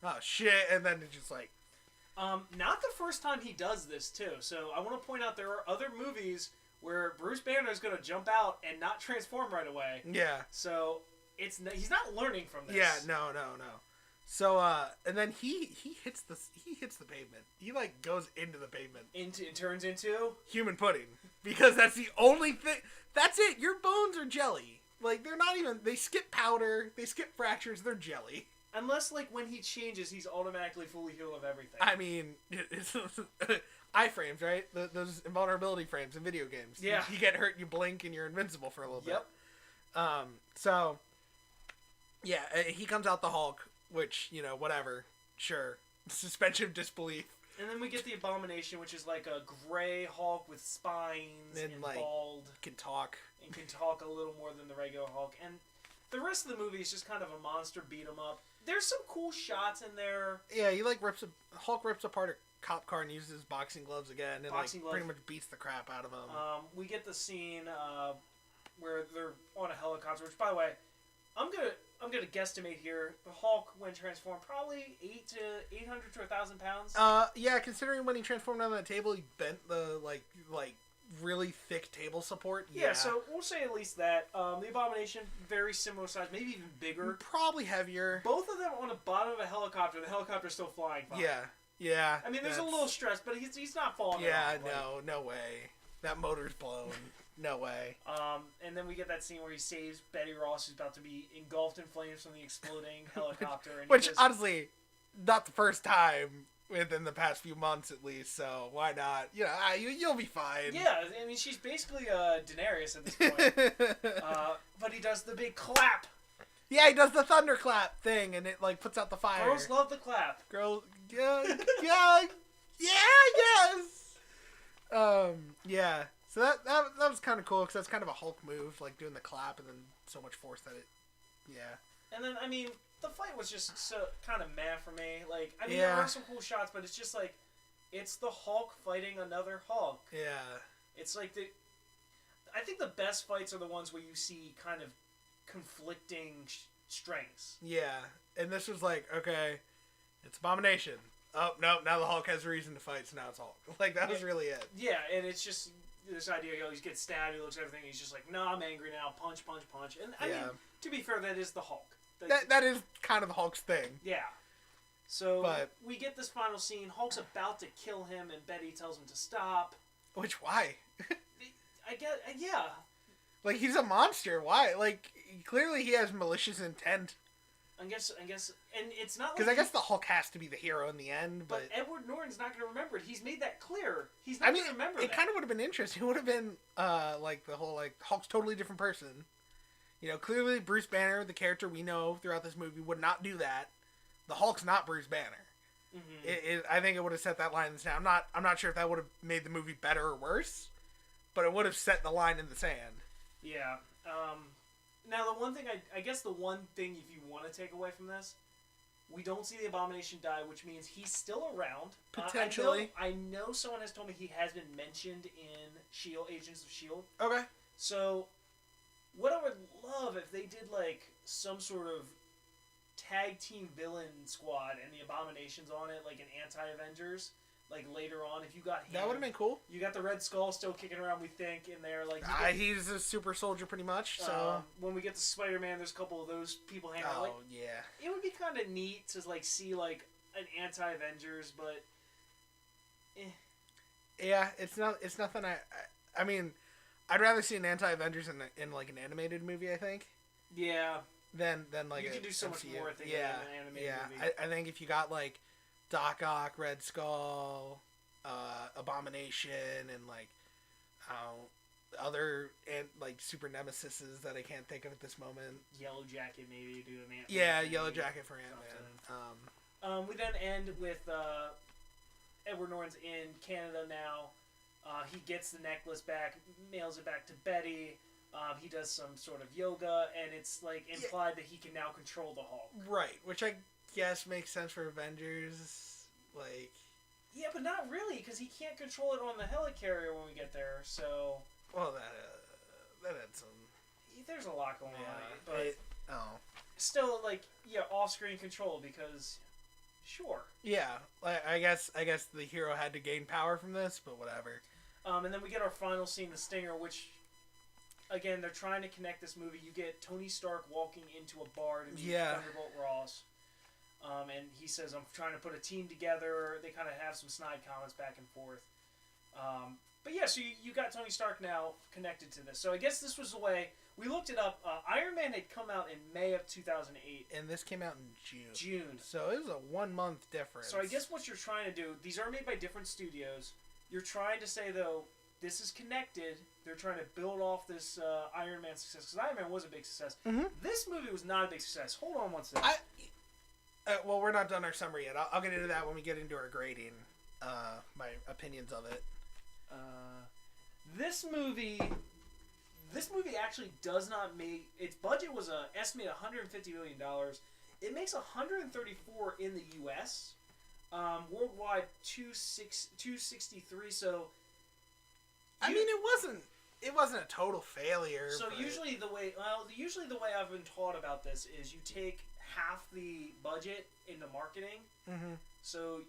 oh, shit. And then it's just like... Not the first time he does this, too. So I want to point out there are other movies where Bruce Banner is going to jump out and not transform right away. Yeah. So he's not learning from this. Yeah, no. So and then he hits the pavement. He like goes into the pavement. It turns into human pudding because that's the only thing. That's it. Your bones are jelly. Like they're not even. They skip powder. They skip fractures. They're jelly. Unless like when he changes, he's automatically fully healed of everything. I mean, it's iframes, right? Those invulnerability frames in video games. Yeah. You get hurt, you blink, and you're invincible for a little Yep. bit. So, yeah, he comes out the Hulk, which, whatever. Sure. Suspension of disbelief. And then we get the Abomination, which is like a gray Hulk with spines and like, bald. Can talk. And can talk a little more than the regular Hulk. And the rest of the movie is just kind of a monster beat 'em up. There's some cool shots in there. Yeah, he like Hulk rips apart a cop car and uses his boxing gloves again, and pretty much beats the crap out of him. We get the scene where they're on a helicopter. Which, by the way, I'm gonna guesstimate here. The Hulk, when transformed, probably 800 to 1,000 pounds. Yeah, considering when he transformed on that table, he bent the like really thick table support. Yeah, so we'll say at least that. The Abomination, very similar size, maybe even bigger. Probably heavier. Both of them on the bottom of a helicopter. The helicopter's still flying fine. Yeah. I mean, there's a little stress, but he's not falling. Yeah, no way. That motor's blown. No way. And then we get that scene where he saves Betty Ross, who's about to be engulfed in flames from the exploding helicopter. And which honestly, not the first time within the past few months at least, so why not? You'll be fine. Yeah, I mean, she's basically Daenerys at this point. But he does the big clap. Yeah, he does the thunderclap thing, and it like puts out the fire. Girls love the clap. Yes. Yeah. So that was kind of cool because that's kind of a Hulk move, like doing the clap and then so much force that it. Yeah. And then I mean, the fight was just so kind of meh for me. Like, I mean, there are some cool shots, but it's just like, it's the Hulk fighting another Hulk. Yeah. It's like I think the best fights are the ones where you see kind of conflicting strengths. Yeah, and this was like, okay, it's Abomination. Oh no, now the Hulk has a reason to fight, so now it's Hulk. Like that was really it. Yeah, and it's just this idea, he gets stabbed, he looks at everything, he's just like, no, I'm angry now, punch. And I mean, to be fair, that is the Hulk. That is kind of the Hulk's thing. Yeah. So we get this final scene. Hulk's about to kill him, and Betty tells him to stop. Which why? I guess, yeah. Like he's a monster. Why? Like clearly he has malicious intent. I guess, and it's not because I guess the Hulk has to be the hero in the end. But Edward Norton's not going to remember it. He's made that clear. He's not going to remember it kind of would have been interesting. It would have been like the whole like Hulk's totally different person. Clearly Bruce Banner, the character we know throughout this movie, would not do that. The Hulk's not Bruce Banner. Mm-hmm. I think it would have set that line in the sand. I'm not sure if that would have made the movie better or worse, but it would have set the line in the sand. Yeah. Now the one thing I guess the one thing if you want to take away from this, we don't see the Abomination die, which means he's still around. Potentially. I know someone has told me he has been mentioned in S.H.I.E.L.D., Agents of S.H.I.E.L.D. Okay. So, what I would love if they did like some sort of tag team villain squad and the Abomination's on it, like an anti-Avengers. Like later on, if you got him, that would have been cool. You got the Red Skull still kicking around, we think, in there. Like he's a super soldier, pretty much. So when we get to Spider-Man, there's a couple of those people hanging out. Like, yeah, it would be kind of neat to like see like an anti-Avengers, but Yeah, it's not. It's nothing. I mean, I'd rather see an anti-Avengers in like an animated movie. I think. Yeah. Than like you a can do so MCU. much more. I think Yeah, in an animated yeah. movie. I think if you got like Doc Ock, Red Skull, Abomination, and like other and like super nemesises that I can't think of at this moment. Yellow Jacket maybe do an Ant-Man. Yeah, Yellow Jacket for Ant-Man. We then end with Edward Norton's in Canada now. He gets the necklace back, mails it back to Betty. He does some sort of yoga, and it's like implied that he can now control the Hulk. Right, which I guess makes sense for Avengers. Like, yeah, but not really, because he can't control it on the helicarrier when we get there. So, well, that had some. There's a lot going on, but still, like, off-screen control because, sure. Yeah, I guess the hero had to gain power from this, but whatever. And then we get our final scene, the Stinger, which. Again, they're trying to connect this movie. You get Tony Stark walking into a bar to meet Thunderbolt Ross. And he says, I'm trying to put a team together. They kind of have some snide comments back and forth. But yeah, so you got Tony Stark now connected to this. So I guess this was the way. We looked it up. Iron Man had come out in May of 2008. And this came out in June. June. So it was a 1 month difference. So I guess what you're trying to do, these are made by different studios. You're trying to say, though, this is connected. They're trying to build off this Iron Man success. Because Iron Man was a big success. Mm-hmm. This movie was not a big success. Hold on one second. Well, we're not done our summary yet. I'll get into that when we get into our grading. My opinions of it. This movie actually does not make... Its budget was estimated $150 million. It makes $134 in the U.S. Worldwide, $263. So... I mean, it wasn't a total failure. So usually the way I've been taught about this is you take half the budget into marketing. Mm-hmm. So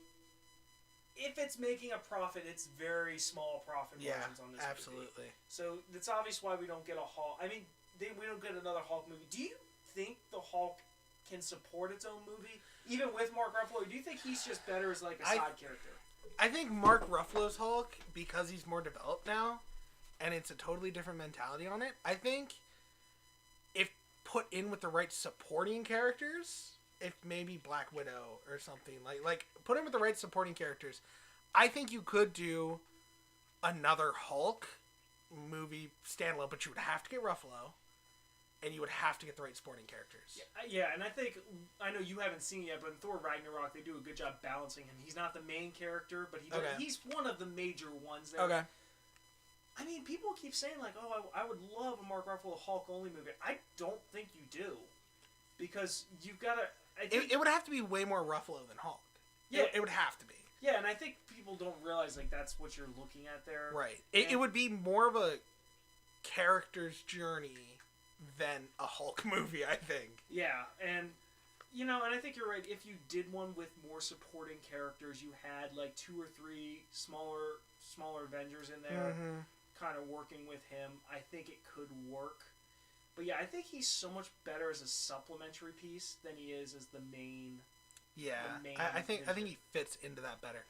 if it's making a profit, it's very small profit margins on this absolutely. movie. So it's obvious why we don't get a Hulk. I mean, we don't get another Hulk movie. Do you think the Hulk can support its own movie, even with Mark Ruffalo? Or do you think he's just better as like a side character? I think Mark Ruffalo's Hulk, because he's more developed now, and it's a totally different mentality on it, I think if put in with the right supporting characters, if maybe Black Widow or something, like put in with the right supporting characters, I think you could do another Hulk movie standalone, but you would have to get Ruffalo, and you would have to get the right supporting characters. Yeah, and I know you haven't seen it yet, but in Thor Ragnarok, they do a good job balancing him. He's not the main character, but he's one of the major ones there. Okay. I mean, people keep saying, like, oh, I would love a Mark Ruffalo Hulk-only movie. I don't think you do. Because you've got to... It would have to be way more Ruffalo than Hulk. Yeah. It would have to be. Yeah, and I think people don't realize, like, that's what you're looking at there. Right. It would be more of a character's journey than a Hulk movie, I think. Yeah, and and I think you're right. If you did one with more supporting characters, you had like 2 or 3 smaller Avengers in there, kind of working with him. I think it could work. But yeah, I think he's so much better as a supplementary piece than he is as the main. Yeah, I think he fits into that better.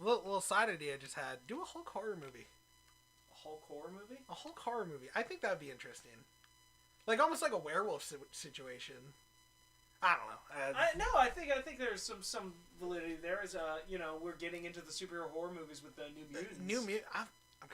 Little side idea I just had: do a Hulk horror movie. A Hulk horror movie? A Hulk horror movie. I think that would be interesting. Like almost like a werewolf situation. I don't know. I think there's some validity there. As we're getting into the superhero horror movies with the New Mutants.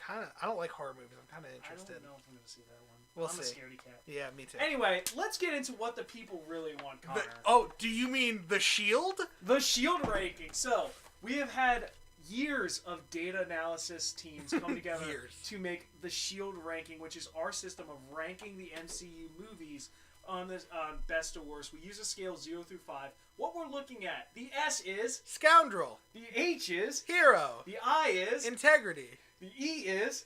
I don't like horror movies. I'm kind of interested. I don't know if I'm gonna see that one. We'll I'm see. a scaredy cat. Yeah, me too. Anyway, let's get into what the people really want, Connor. Do you mean the Shield? The Shield ranking. So we have had years of data analysis teams come together to make the Shield ranking, which is our system of ranking the MCU movies on this best to worst. We use a scale 0 through 5. What we're looking at: the S is scoundrel. The H is hero. The I is integrity. The E is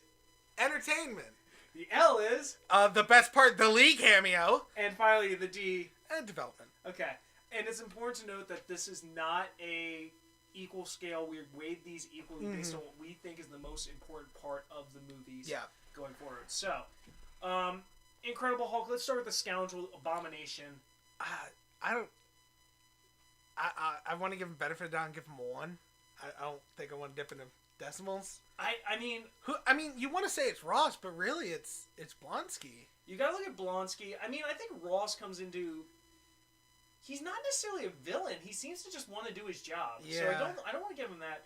entertainment. The L is the best part, the Lee cameo. And finally, the D development. Okay, and it's important to note that this is not a equal scale. We weighed these equally based on what we think is the most important part of the movies going forward. So, Incredible Hulk. Let's start with the scoundrel Abomination. I want to give him benefit of the doubt and give him a 1. I don't think I want to dip into decimals. I mean, You want to say it's Ross, but really it's Blonsky. you gotta look at Blonsky. I mean, I think Ross comes into. He's not necessarily a villain. He seems to just want to do his job. Yeah. So I don't want to give him that.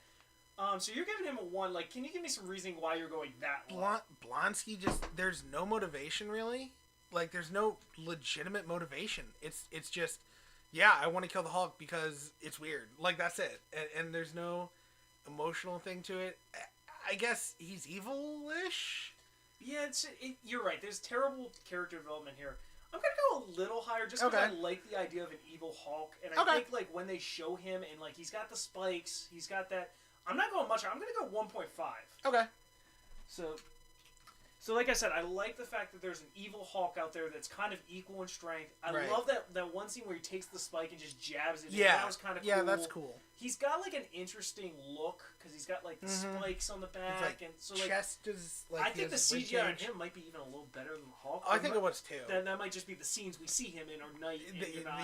So you're giving him a 1. Like, can you give me some reasoning why you're going that low? Blonsky there's no motivation really. Like there's no legitimate motivation. It's just, yeah, I want to kill the Hulk because it's weird. Like that's it. And there's no emotional thing to it. I guess he's evil-ish. Yeah, you're right. There's terrible character development here. I'm gonna go a little higher just because I like the idea of an evil Hulk, and I think like when they show him and like he's got the spikes, he's got that. I'm not going much higher. I'm gonna go 1.5. Okay. So like I said, I like the fact that there's an evil Hulk out there that's kind of equal in strength. I love that one scene where he takes the spike and just jabs it. Yeah, that was kind of cool. Yeah, that's cool. He's got like an interesting look because he's got like the spikes on the back, like, and so like chest is like. I think the CGI on him might be even a little better than the Hulk. I think it was too. That might just be the scenes we see him in or night.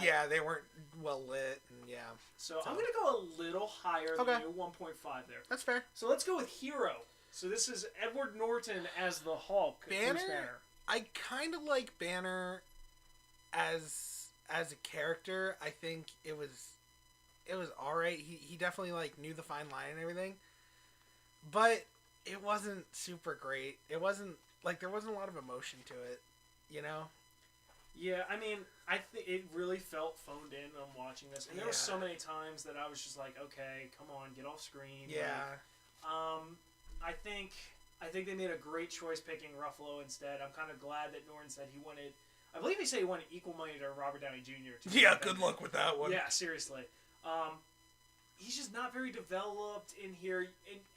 Yeah, they weren't well lit, and yeah. So I'm gonna go a little higher than you, 1.5 there. That's fair. So let's go with Hero. So this is Edward Norton as the Hulk. Banner. I kind of like Banner as a character. I think it was all right. He definitely like knew the fine line and everything, but it wasn't super great. It wasn't like there wasn't a lot of emotion to it, you know. Yeah, I mean, I think it really felt phoned in on watching this, and there were so many times that I was just like, okay, come on, get off screen. Yeah. Like, I think they made a great choice picking Ruffalo instead. I'm kind of glad that Norton said he wanted. I believe he said he wanted equal money to Robert Downey Jr. Yeah, good luck with that one. Yeah, seriously. He's just not very developed in here.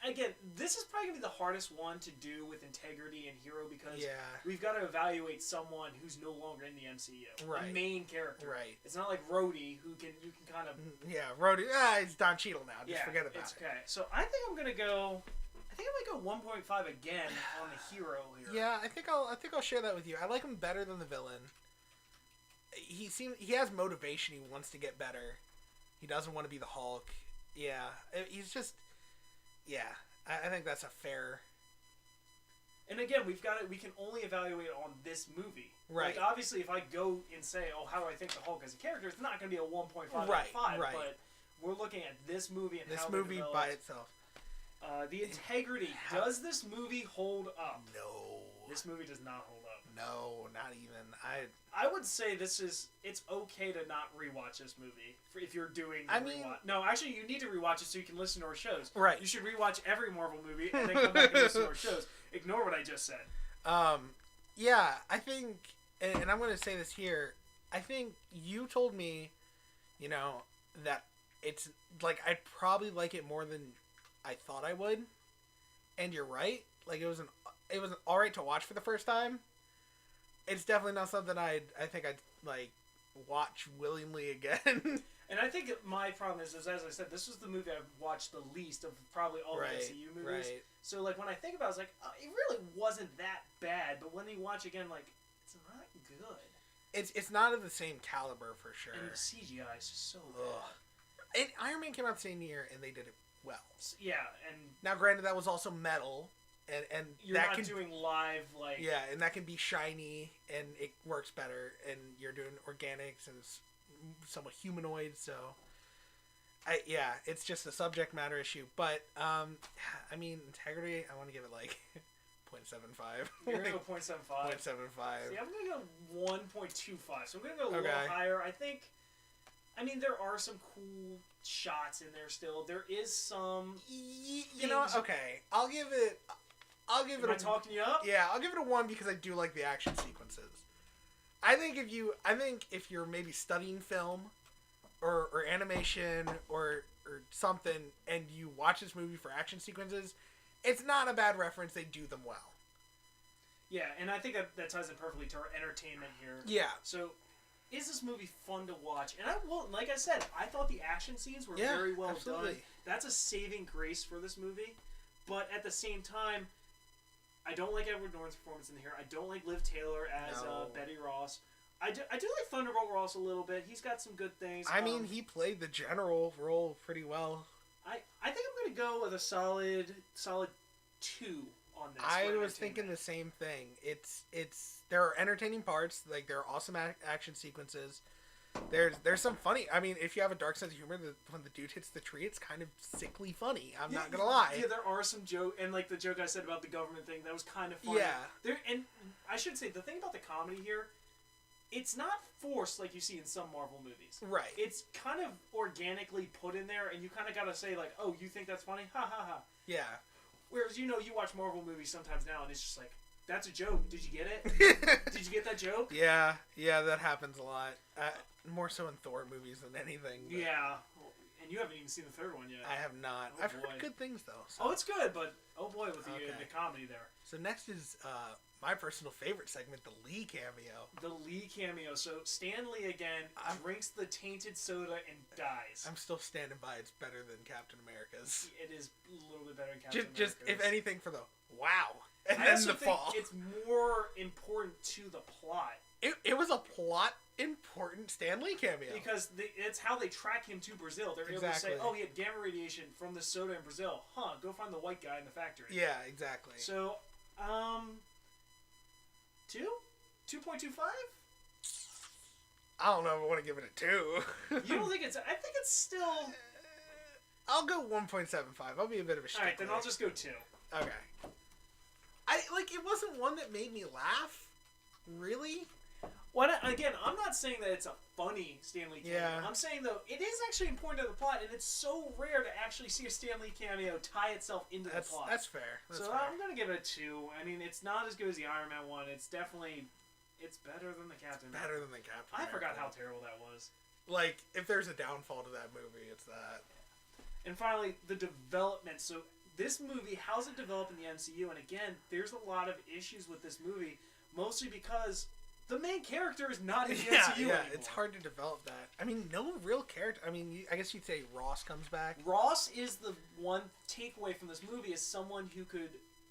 And again, this is probably going to be the hardest one to do with integrity and Hero because we've got to evaluate someone who's no longer in the MCU. Right. The main character. Right. It's not like Rhodey who can kind of... Yeah, Rhodey. It's Don Cheadle now. Just forget about it. Okay. So I think I'm going to go... I think I might go 1.5 again on the Hero here. Yeah, I think I'll share that with you. I like him better than the villain. He has motivation. He wants to get better. He doesn't want to be the Hulk. Yeah, he's just. Yeah, I think that's a fair. And again, we can only evaluate on this movie. Right. Like obviously, if I go and say, "Oh, how do I think the Hulk as a character?" It's not going to be a 1.5 out of 5. Right. But we're looking at this movie and this how movie by itself. The integrity. Does this movie hold up? No. This movie does not hold up. No, not even. I would say it's okay to not rewatch this movie if you're doing the rewatch. No, actually, you need to rewatch it so you can listen to our shows. Right. You should rewatch every Marvel movie and then come back and listen to our shows. Ignore what I just said. Yeah, I think, and I'm going to say this here, I think you told me, that it's, like, I'd probably like it more than I thought I would, and you're right. Like, it was alright to watch for the first time. It's definitely not something I think I'd, like, watch willingly again. And I think my problem is, as I said, this was the movie I've watched the least of probably all the MCU movies. Right. So, like, when I think about it, I was like, oh, it really wasn't that bad. But when you watch again, like, it's not good. It's not of the same caliber, for sure. And the CGI is just so bad. And Iron Man came out the same year, and they did it well. Yeah, and... Now, granted, that was also metal. And you're that not doing live, like... Yeah, and that can be shiny, and it works better, and you're doing organics, and it's somewhat humanoid, so... it's just a subject matter issue, but, integrity, I want to give it, like, 0.75. You're going to go 0.75? 0.75. See, I'm going to go 1.25, so I'm going to go a little higher. I think... there are some cool shots in there still. There is some... You know, okay. I'll give it... Am I talking you up? Yeah, I'll give it a 1 because I do like the action sequences. I think if you're maybe studying film or animation or something and you watch this movie for action sequences, it's not a bad reference. They do them well. Yeah, and I think that ties in perfectly to our entertainment here. Yeah. So, is this movie fun to watch? And like I said, I thought the action scenes were very well done. That's a saving grace for this movie. But at the same time, I don't like Edward Norton's performance in here. I don't like Liv Taylor as Betty Ross. I do like Thunderbolt Ross a little bit. He's got some good things. He played the general role pretty well. I think I'm gonna go with a solid 2 on this. I was thinking the same thing. There are entertaining parts, like there are awesome action sequences. There's some funny. I mean, if you have a dark sense of humor, when the dude hits the tree, it's kind of sickly funny. I'm not gonna lie. Yeah, there are some joke, and like the joke I said about the government thing, that was kind of funny. Yeah. And I should say the thing about the comedy here, it's not forced like you see in some Marvel movies. Right. It's kind of organically put in there, and you kind of gotta say like, oh, you think that's funny? Ha ha ha. Yeah. Whereas you watch Marvel movies sometimes now, and it's just like, that's a joke. Did you get it? Did you get that joke? Yeah, that happens a lot. More so in Thor movies than anything. But... Yeah, and you haven't even seen the third one yet. I have not. Oh, I've heard good things though. So. Oh, it's good, but oh boy, with the comedy there. So next is my personal favorite segment, the Lee cameo. The Lee cameo. So Stan Lee again drinks the tainted soda and dies. I'm still standing by. It's better than Captain America's. It is a little bit better than Captain America's. Just if anything, for the wow. And I then also the think fall. it's more important to the plot. It was a plot important Stan Lee cameo. Because it's how they track him to Brazil. They're able to say, oh, he had gamma radiation from the soda in Brazil. Huh, go find the white guy in the factory. Yeah, exactly. So, 2? 2.25? I don't know if I want to give it a 2. You don't think it's... I think it's still... I'll go 1.75. I'll be a bit of a stickler. Alright, then I'll just go 2. Okay. It wasn't one that made me laugh. Really? Well, again, I'm not saying that it's a funny Stan Lee cameo. Yeah. I'm saying, though, it is actually important to the plot, and it's so rare to actually see a Stan Lee cameo tie itself into the plot. That's fair. So I'm going to give it a 2. I mean, it's not as good as the Iron Man one. It's definitely... It's better than the Captain America. Better than the Captain I America. forgot how terrible that was. Like, if there's a downfall to that movie, it's that. And finally, the development. So this movie, how's it develop in the MCU? And again, there's a lot of issues with this movie, mostly because the main character is not in the MCU anymore. It's hard to develop that. I mean, no real character. I mean, I guess you'd say Ross comes back. Ross is the one takeaway from this movie, is someone who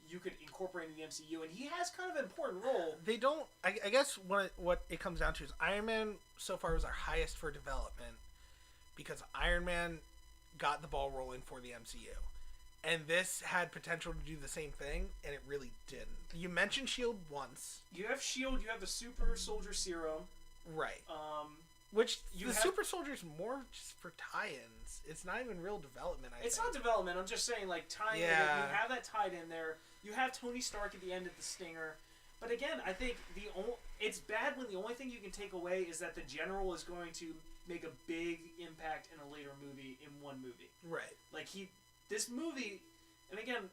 you could incorporate in the MCU, and he has kind of an important role. They don't... I guess what it comes down to is Iron Man so far was our highest for development, because Iron Man got the ball rolling for the MCU. And this had potential to do the same thing, and it really didn't. You mentioned S.H.I.E.L.D. once. You have S.H.I.E.L.D., you have the Super Soldier Serum. Right. Which, Super Soldier's more just for tie-ins. It's not even real development, I think. It's not development, I'm just saying, like, tying it in. You have that tied in there. You have Tony Stark at the end of the Stinger. But again, I think it's bad when the only thing you can take away is that the General is going to make a big impact in a later movie, in one movie. Right. Like, this movie, and again,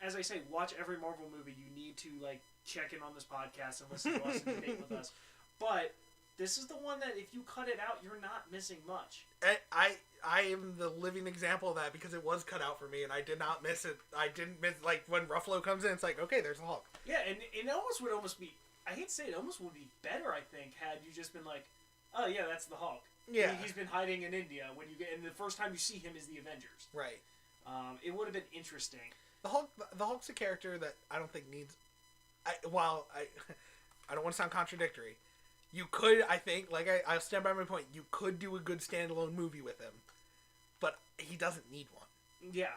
as I say, watch every Marvel movie. You need to, like, check in on this podcast and listen to us and debate with us. But this is the one that if you cut it out, you're not missing much. I am the living example of that, because it was cut out for me and I did not miss it. I didn't miss, like, when Ruffalo comes in, it's like, okay, there's the Hulk. Yeah, and it would almost be, I hate to say it, almost would be better, I think, had you just been like, oh yeah, that's the Hulk. Yeah. He's been hiding in India and the first time you see him is the Avengers. Right. It would have been interesting. The Hulk's a character that I don't think needs... I don't want to sound contradictory. You could, I think, like I'll stand by my point, you could do a good standalone movie with him, but he doesn't need one. Yeah.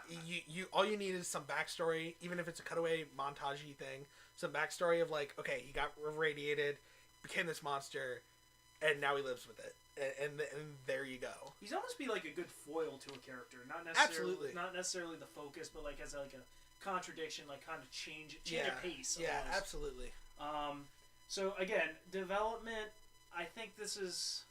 You all you need is some backstory, even if it's a cutaway montage-y thing, some backstory of, like, okay, he got irradiated, became this monster, and now he lives with it. And there you go. He's almost be like a good foil to a character, not necessarily Absolutely. Not necessarily the focus, but like as like a contradiction, like kind of change a pace. Yeah, almost. absolutely. So again, development. I think this is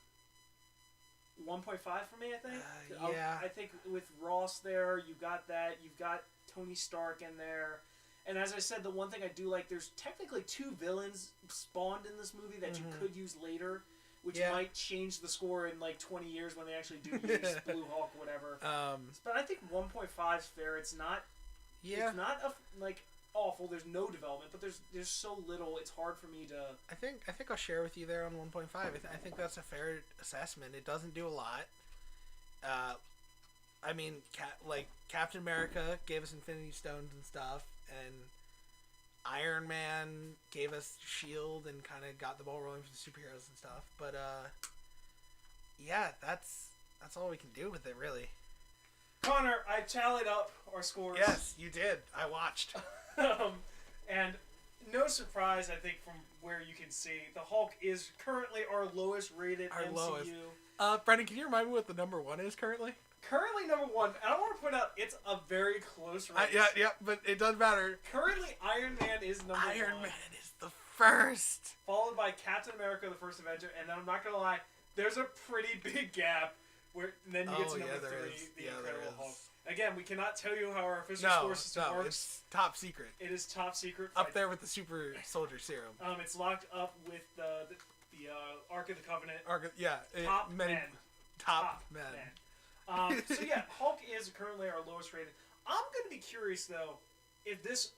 1.5 for me. I think. Yeah. I think with Ross there, you got that. You've got Tony Stark in there. And as I said, the one thing I do like, there's technically 2 villains spawned in this movie that you could use later. Which might change the score in like 20 years when they actually do use Blue Hulk, whatever. But I think 1.5 is fair. It's not. Yeah. It's not like awful. There's no development, but there's so little. It's hard for me to. I think I'll share with you there on 1.5. I think that's a fair assessment. It doesn't do a lot. I mean, Captain America gave us Infinity Stones and stuff, and Iron Man gave us S.H.I.E.L.D. and kind of got the ball rolling for the superheroes and stuff. But, yeah, that's all we can do with it, really. Connor, I tallied up our scores. Yes, you did. I watched. And no surprise, I think, from where you can see, the Hulk is currently our lowest rated MCU. Lowest. Brendon, can you remind me what the number 1 is currently? Currently number 1, and I want to point out it's a very close race. Yeah, but it doesn't matter. Currently, Iron Man is number 1. Iron Man is the first. Followed by Captain America, the First Avenger, and then I'm not going to lie, there's a pretty big gap where and then you get to number 3, The Incredible Hulk. Again, we cannot tell you how our official score system works. It's top secret. It is top secret. Up there with the super soldier serum. It's locked up with the Ark of the Covenant. Top men. So yeah, Hulk is currently our lowest rated. I'm going to be curious though, if this,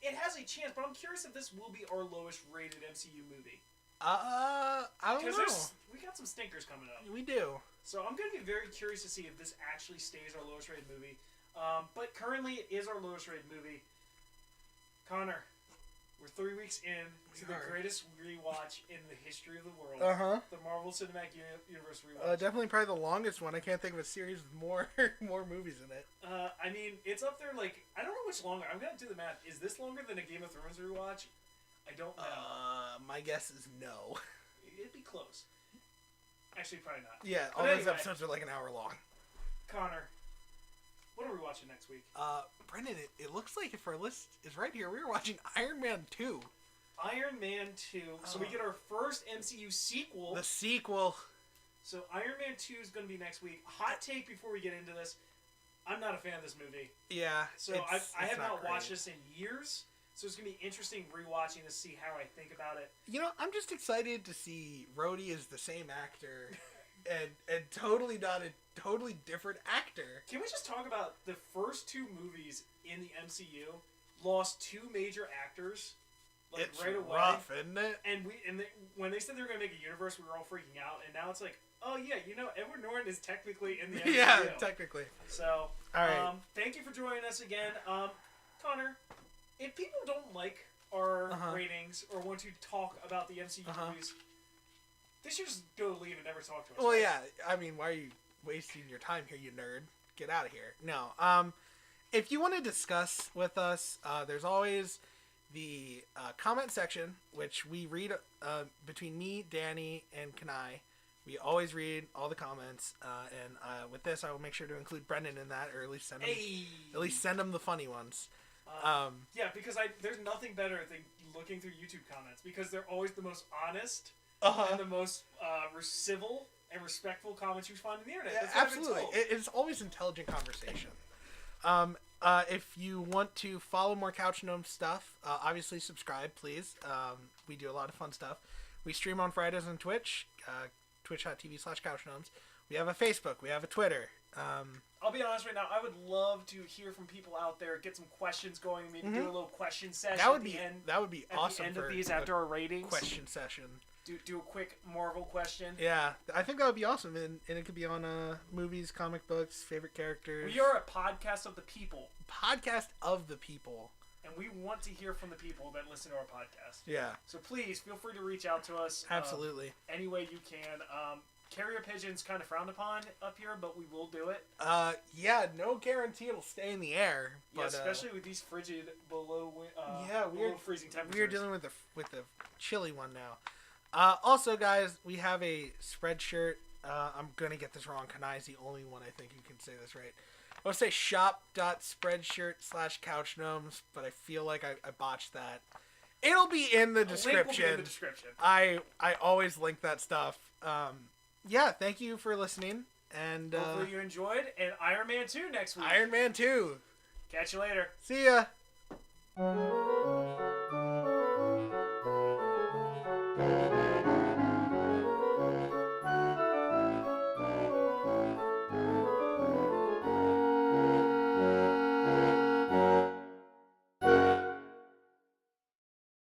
it has a chance, but I'm curious if this will be our lowest rated MCU movie. I don't know. Because we got some stinkers coming up. We do. So I'm going to be very curious to see if this actually stays our lowest rated movie. But currently it is our lowest rated movie. Connor, we're 3 weeks in to the greatest rewatch in the history of the world. The Marvel Cinematic Universe rewatch. Definitely probably the longest one. I can't think of a series with more movies in it. I mean, it's up there like, I don't know which longer. I'm going to do the math. Is this longer than a Game of Thrones rewatch? I don't know. My guess is no. It'd be close. Actually, probably not. Yeah, all those episodes are like an hour long. Connor, what are we watching next week? Brendon, it looks like if our list is right here, we're watching Iron Man 2. Iron Man 2. So we get our first MCU sequel. The sequel. So Iron Man 2 is going to be next week. Hot take before we get into this. I'm not a fan of this movie. Yeah. So I have not watched this in years. So it's going to be interesting rewatching to see how I think about it. You know, I'm just excited to see Rhodey as the same actor and totally not a totally different actor. Can we just talk about the first 2 movies in the MCU lost 2 major actors like it's right away? Rough, isn't it? And when they said they were going to make a universe, we were all freaking out. And now it's like, oh yeah, you know, Edward Norton is technically in the MCU. Yeah, technically. So, all right. Thank you for joining us again. Connor, if people don't like our ratings or want to talk about the MCU movies, they should just go leave and never talk to us. Well, yeah. I mean, why are you wasting your time here, you nerd? Get out of here. No. If you want to discuss with us, there's always the comment section, which we read between me, Danny, and Kanai. We always read all the comments, and with this, I will make sure to include Brendon in that, or at least send him the funny ones. Yeah, because there's nothing better than looking through YouTube comments, because they're always the most honest and the most civil and respectful comments you find on the internet. Yeah, absolutely. It's always intelligent conversation. If you want to follow more Couch Gnome stuff, obviously subscribe, please. We do a lot of fun stuff. We stream on Fridays on Twitch, twitch.tv/CouchGnomes. We have a Facebook. We have a Twitter. I'll be honest right now, I would love to hear from people out there, get some questions going, maybe do a little question session that would be at awesome the end for of these after our ratings. Question session. Do a quick Marvel question. Yeah, I think that would be awesome, and it could be on movies, comic books, favorite characters. We are a podcast of the people. Podcast of the people. And we want to hear from the people that listen to our podcast. Yeah. So please feel free to reach out to us. Absolutely. Any way you can. Carrier pigeon's kind of frowned upon up here, but we will do it. Yeah, no guarantee it'll stay in the air. But, yeah, especially with these frigid below freezing temperatures. We are dealing with the chilly one now. Also, guys, we have a Spreadshirt. I'm gonna get this wrong. Kanai's the only one I think who can say this right. I want to say shop.spreadshirt/couchgnomes, but I feel like I botched that. It'll be in the description. Link will be in the description. I always link that stuff. Yeah, thank you for listening. And hopefully you enjoyed. And Iron Man 2 next week. Iron Man 2. Catch you later. See ya.